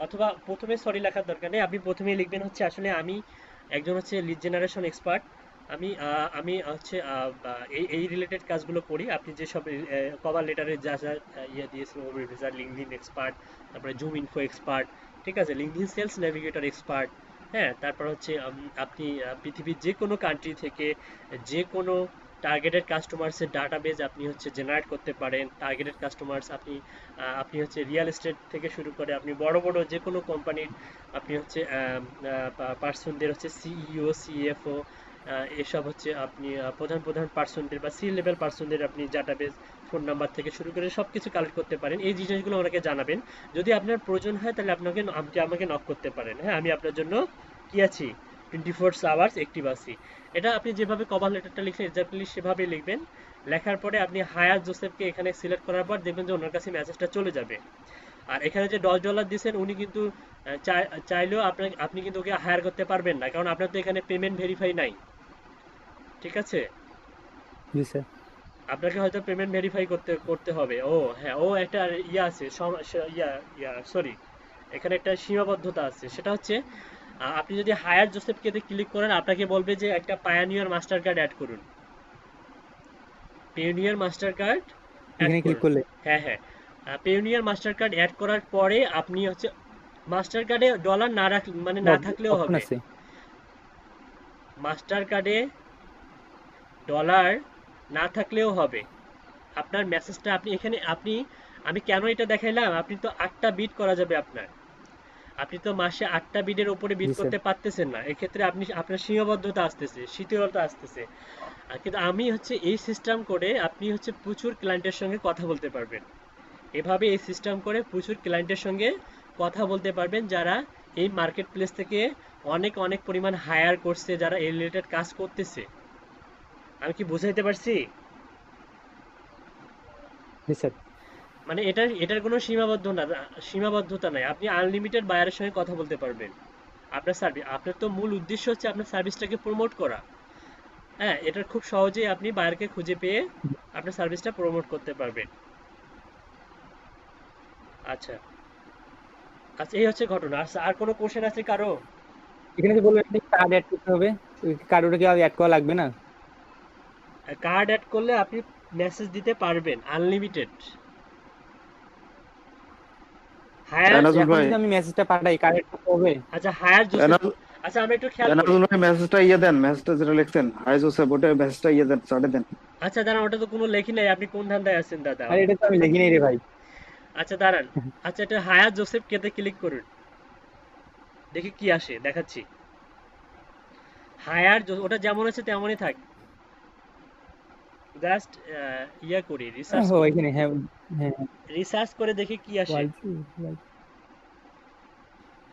অথবা প্রথমে সরি লেখার দরকার নেই, আপনি প্রথমেই লিখবেন হচ্ছে আসলে আমি একজন হচ্ছে লিড জেনারেশন এক্সপার্ট, আমি হচ্ছে এই রিলেটেড কাজগুলো করি, আপনি যেসব কভার লেটারে যা যা ইয়ে দিয়েছিল, লিঙ্কডইন এক্সপার্ট, তারপরে জুম ইনফো এক্সপার্ট, ঠিক আছে, লিঙ্কডইন সেলস নেভিগেটর এক্সপার্ট, হ্যাঁ, তারপর হচ্ছে আপনি পৃথিবীর যে কোনো কান্ট্রি থেকে যে কোনো টার্গেটেড কাস্টমার্সের ডাটাবেজ আপনি হচ্ছে জেনারেট করতে পারেন, টার্গেটেড কাস্টমার্স আপনি হচ্ছে রিয়েল এস্টেট থেকে শুরু করে আপনি বড় বড় যে কোনো কোম্পানির আপনি হচ্ছে পার্সনদের হচ্ছে সিইও সিএফও এসব হচ্ছে আপনি প্রধান পার্সনদের বা সি লেভেল পার্সনদের আপনি ডাটাবেজ ফোন নাম্বার থেকে শুরু করে সব কিছু কালেক্ট করতে পারেন। এই জিনিসগুলো আমাকে জানাবেন, যদি আপনার প্রয়োজন হয় তাহলে আমাকে নক করতে পারেন, হ্যাঁ, আমি আপনার জন্য কি আছি, 24 আওয়ার্স অ্যাক্টিভ আছি। এটা আপনি যেভাবে কভার লেটারটা লিখছেন এক্স্যাক্টলি সেভাবেই লিখবেন, লেখার পরে আপনি হায়ার জোসেফকে এখানে সিলেক্ট করার পর দেখবেন যে ওনার কাছে মেসেজটা চলে যাবে। আর এখানে যে $10 দিয়েছেন উনি কিন্তু চাইলেও আপনি কিন্তু ওকে হায়ার করতে পারবেন না, কারণ আপনার তো এখানে পেমেন্ট ভেরিফাই নাই। ঠিক আছে, জি স্যার। আপনাকে হয়তো পেমেন্ট ভেরিফাই করতে হবে। ও হ্যাঁ, ও একটা ইয়া আছে, সরি, এখানে একটা সীমাবদ্ধতা আছে। সেটা হচ্ছে আপনি যদি হায়ার জোসেফকে ক্লিক করেন, আপনাকে বলবে যে একটা পায়োনিয়ার মাস্টার কার্ড অ্যাড করুন। পেওনিয়ার মাস্টার কার্ড অ্যাড এখানে ক্লিক করুন। করলে হ্যাঁ হ্যাঁ, পেওনিয়ার মাস্টার কার্ড অ্যাড করার পরে আপনি হচ্ছে মাস্টার কার্ডে ডলার না মানে না থাকলেও অপশন হবে। আছে। মাস্টার কার্ডে ডলার না থাকলেও হবে। আপনার মেসেজটা আপনি এখানে আমি কেন এটা দেখাইলাম, আপনি তো 8টা বিট করা যাবে আপনার। আপনি তো মাসে 8টা বিটের উপরে বিট জি স্যার। করতে পারতেছেন না, এক্ষেত্রে আপনার সীমাবদ্ধতা আসতেছে, শিথিলতা আসতেছে। কিন্তু আমি হচ্ছে এই সিস্টেম করে আপনি হচ্ছে প্রচুর ক্লায়েন্টের সঙ্গে কথা বলতে পারবেন। এভাবে এই সিস্টেম করে প্রচুর ক্লায়েন্টের সঙ্গে কথা বলতে পারবেন, যারা এই মার্কেট প্লেস থেকে অনেক অনেক পরিমাণ হায়ার করছে, যারা এই রিলেটেড কাজ করতেছে। আমি কি বুঝাইতে পারছি? জি স্যার। মানে এটার কোনো সীমাবদ্ধতা নাই, আপনি আনলিমিটেড বায়ারের সঙ্গে কথা বলতে পারবেন। আপনার তো মূল উদ্দেশ্য হচ্ছে আপনার সার্ভিসটাকে প্রমোট করা। হ্যাঁ, এটার খুব সহজেই আপনি বায়ারকে খুঁজে পেয়ে আপনার সার্ভিসটা প্রমোট করতে পারবেন। আচ্ছা আচ্ছা, এই হচ্ছে ঘটনা। আচ্ছা, আর কোনো কোশ্চেন আছে কারো? এখানে যে বললেন কার্ড অ্যাড করতে হবে, কার্ডটা কি অ্যাড করা লাগবে না? কার্ড অ্যাড করলে আপনি মেসেজ দিতে পারবেন আনলিমিটেড। হায়ার এনাজুল এখন ভাই, যদি আমি মেসেজটা পাঠাই কার্ড অ্যাড করতে হবে? আচ্ছা, হায়ার জোসেফ। এনাজুল আচ্ছা, আমরা একটু খেয়াল করি। এনাজুল ভাই মেসেজটা ইয়ে দেন, মেসেজটা যেটা লিখছেন হাই জোসেফ, ওটা মেসেজটা ইয়ে দেন, চাটে দেন। আচ্ছা দাঁড়ান, ওটা তো কোনো লেখি নাই, আপনি কোন ধান্দায় আছেন দাদা? আরে এটা তো আমি লিখি নাই রে ভাই। আচ্ছা দাঁড়ান, আচ্ছা এটা হায়ার জোসেফ কেতে ক্লিক করুন, দেখি কি আসে, দেখাচ্ছি। ওটা যেমন আছে তেমনই থাক, জাস্ট ইয়া করি, রিসার্চ ও এখানে হ্যাঁ হ্যাঁ রিসার্চ করে দেখি কি আসে।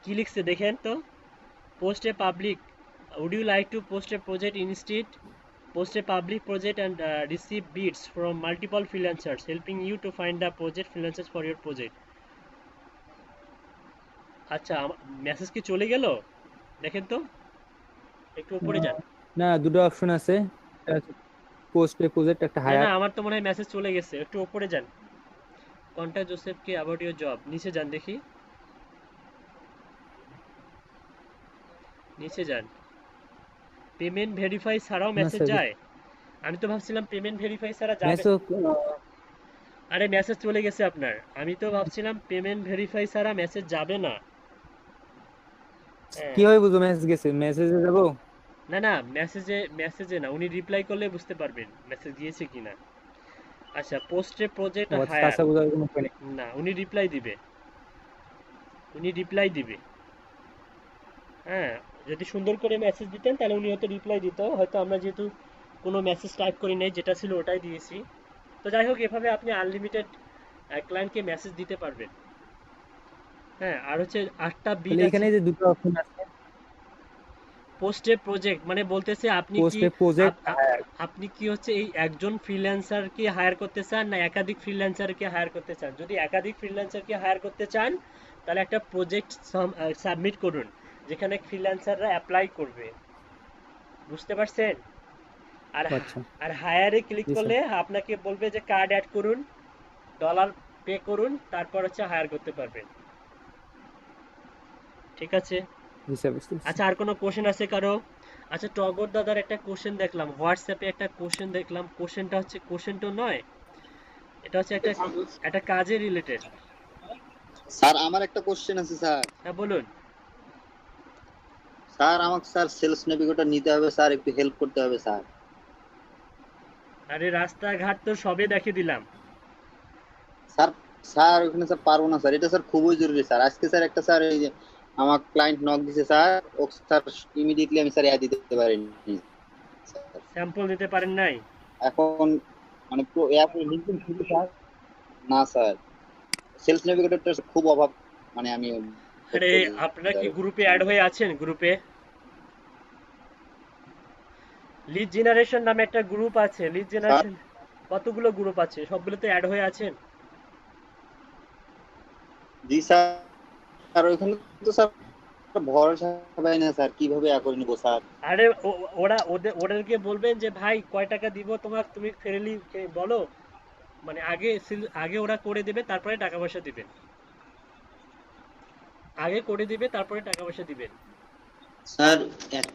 কি লিখছে দেখেন তো? Post a public, would you like to post a project instead? Post a public project and receive bids from multiple freelancers, helping you to find the project freelancers for your project. আচ্ছা, message কি চলে গেল? দেখেন তো, একটু উপরে যান। না, দুটো অপশন আছে, পোস্ট এ প্রজেক্ট, একটা না হায়ার। না, আমার তো মনে হয় মেসেজ চলে গেছে। একটু উপরে যান, কন্টাক্ট জোসেফকে অ্যাবাউট ইউর জব, নিচে যান দেখি, নিচে যান। পেমেন্ট ভেরিফাই ছাড়াও মেসেজ যায়? আমি তো ভাবছিলাম পেমেন্ট ভেরিফাই ছাড়া যাবে। আরে মেসেজ চলে গেছে আপনার, আমি তো ভাবছিলাম পেমেন্ট ভেরিফাই ছাড়া মেসেজ যাবে না। কিভাবে বুঝবো মেসেজ গেছে? মেসেজে যাবো? না না, মেসেজে না, উনি রিপ্লাই করলে বুঝতে পারবেন মেসেজ গিয়েছে কিনা। আচ্ছা, পোস্টে প্রজেক্ট হায়ার, না উনি রিপ্লাই দিবে, হ্যাঁ। যদি সুন্দর করে মেসেজ দিতেন তাহলে উনি হয়তো রিপ্লাই দিত, হয়তো আমরা যেহেতু কোনো মেসেজ টাইপ করি নাই, যেটা ছিল ওটাই দিয়েছি। তো যাই হোক, এভাবে আপনি আনলিমিটেড ক্লায়েন্টকে মেসেজ দিতে পারবেন। হ্যাঁ, আর হচ্ছে 8টা বিট আছে। এখানে যে দুটো অপশন আছে, পোস্টে প্রজেক্ট মানে বলতেছে আপনি কি হচ্ছে এই একজন ফ্রিল্যান্সারকে হায়ার করতে চান না একাধিক ফ্রিল্যান্সারকে হায়ার করতে চান? যদি একাধিক ফ্রিল্যান্সারকে হায়ার করতে চান তাহলে একটা প্রজেক্ট সাবমিট করুন, যেখানে ফ্রিল্যান্সাররা অ্যাপ্লাই করবে। বুঝতে পারছেন? আর হায়ারে ক্লিক করলে আপনাকে বলবে যে কার্ড অ্যাড করুন, ডলার পে করুন, তারপর হচ্ছে হায়ার করতে পারবেন। ঠিক আছে? আচ্ছা, আর কোনো কোশ্চেন আছে কারো? আচ্ছা, টগর দাদার একটা কোশ্চেন দেখলাম, হোয়াটসঅ্যাপে একটা কোশ্চেন দেখলাম। কোশ্চেনটা হচ্ছে, কোশ্চেন তো নয়, এটা হচ্ছে একটা কাজের রিলেটেড। স্যার আমার একটা কোশ্চেন আছে স্যার। হ্যাঁ বলুন। স্যার আমাকে স্যার সেলস নেভিগেটর নিতে হবে স্যার, একটু হেল্প করতে হবে স্যার। আরে রাস্তাঘাট তো সবে দেখিয়ে দিলাম স্যার ওখানে স্যার পারবো না স্যার, এটা স্যার খুবই জরুরি স্যার। আজকে স্যার একটা স্যার এই যে আমার ক্লায়েন্ট নক দিছে স্যার, ও স্যার ইমিডিয়েটলি আমি স্যার অ্যাড দিতে পারিনি, স্যাম্পল দিতে পারেন নাই এখন, মানে পুরো অ্যাপ লিংকিং শুধু স্যার না স্যার, সেলস নেভিগেটরটা খুব অভাব, মানে আমি। আরে আপনারা কি গ্রুপে অ্যাড হয়ে আছেন? গ্রুপে লিড জেনারেশন নামে একটা গ্রুপ আছে, লিড জেনারেশন। কতগুলো গ্রুপ আছে, সবগুলোতে অ্যাড হয়ে আছেন? জি স্যার, আর ওইখানে তো স্যার ভরসা পাই না স্যার, কিভাবে করে নিবো স্যার? আরে ওদেরকে বলবেন যে ভাই কয় টাকা দিব তোমার, তুমি ফ্রেন্ডলি বলো, মানে আগে ওরা করে দেবে, তারপরে টাকা পয়সা দিবেন। আগে করে দিবে, তারপরে টাকা পয়সা দিবেন। স্যার